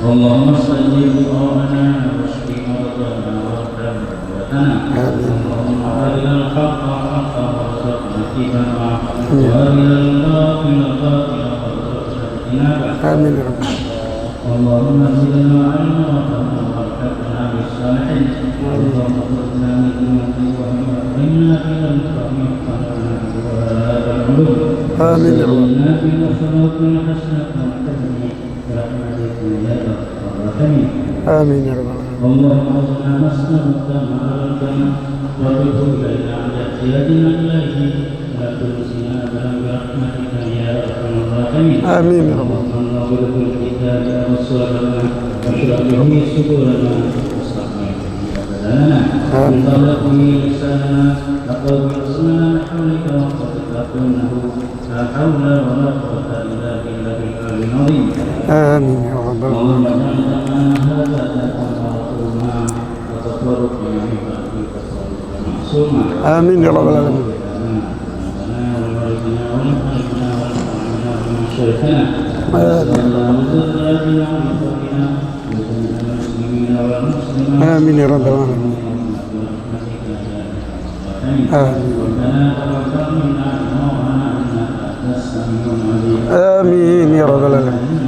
اللهم صل بقرآننا واشف مرضانا وارحم موتانا اللهم أرنا الحق حقا وارزقنا اتباعه وأرنا الباطل باطلا وارزقنا اجتنابه آمين يا رب. اللهم زدنا علما وفهما والحقنا بالصالحين اللهم ارزقنا من دونك وأكرمنا بلا الفهم وانفعنا بوهاب العلوم آمين يا رب. وزدنا في أخلاقنا حسنة وحكمة برحمتك يا أرحم الراحمين آمين يا رب العالمين. اللهم ارزقنا نسألك ما رزقنا وتب إلينا على احتياجنا إليه لا تنسنا بنا برحمتك يا أرحم الراحمين آمين يا رب. اللهم اغفر بالكتاب أبصارنا واشرح به صدورنا واصلح به أبداننا وانطلق به لساننا وقوي أسمنا بحولك وقدرتك إنه لا حول ولا قوة إلا بالله العلي العظيم آمين يا رب اللهم العالمين. اجعلنا هذا وتفرقنا وتفرقنا من بعدك تفرقا معصوما آمين يا رب العالمين. آمين يا رب العالمين. آمين يا رب العالمين.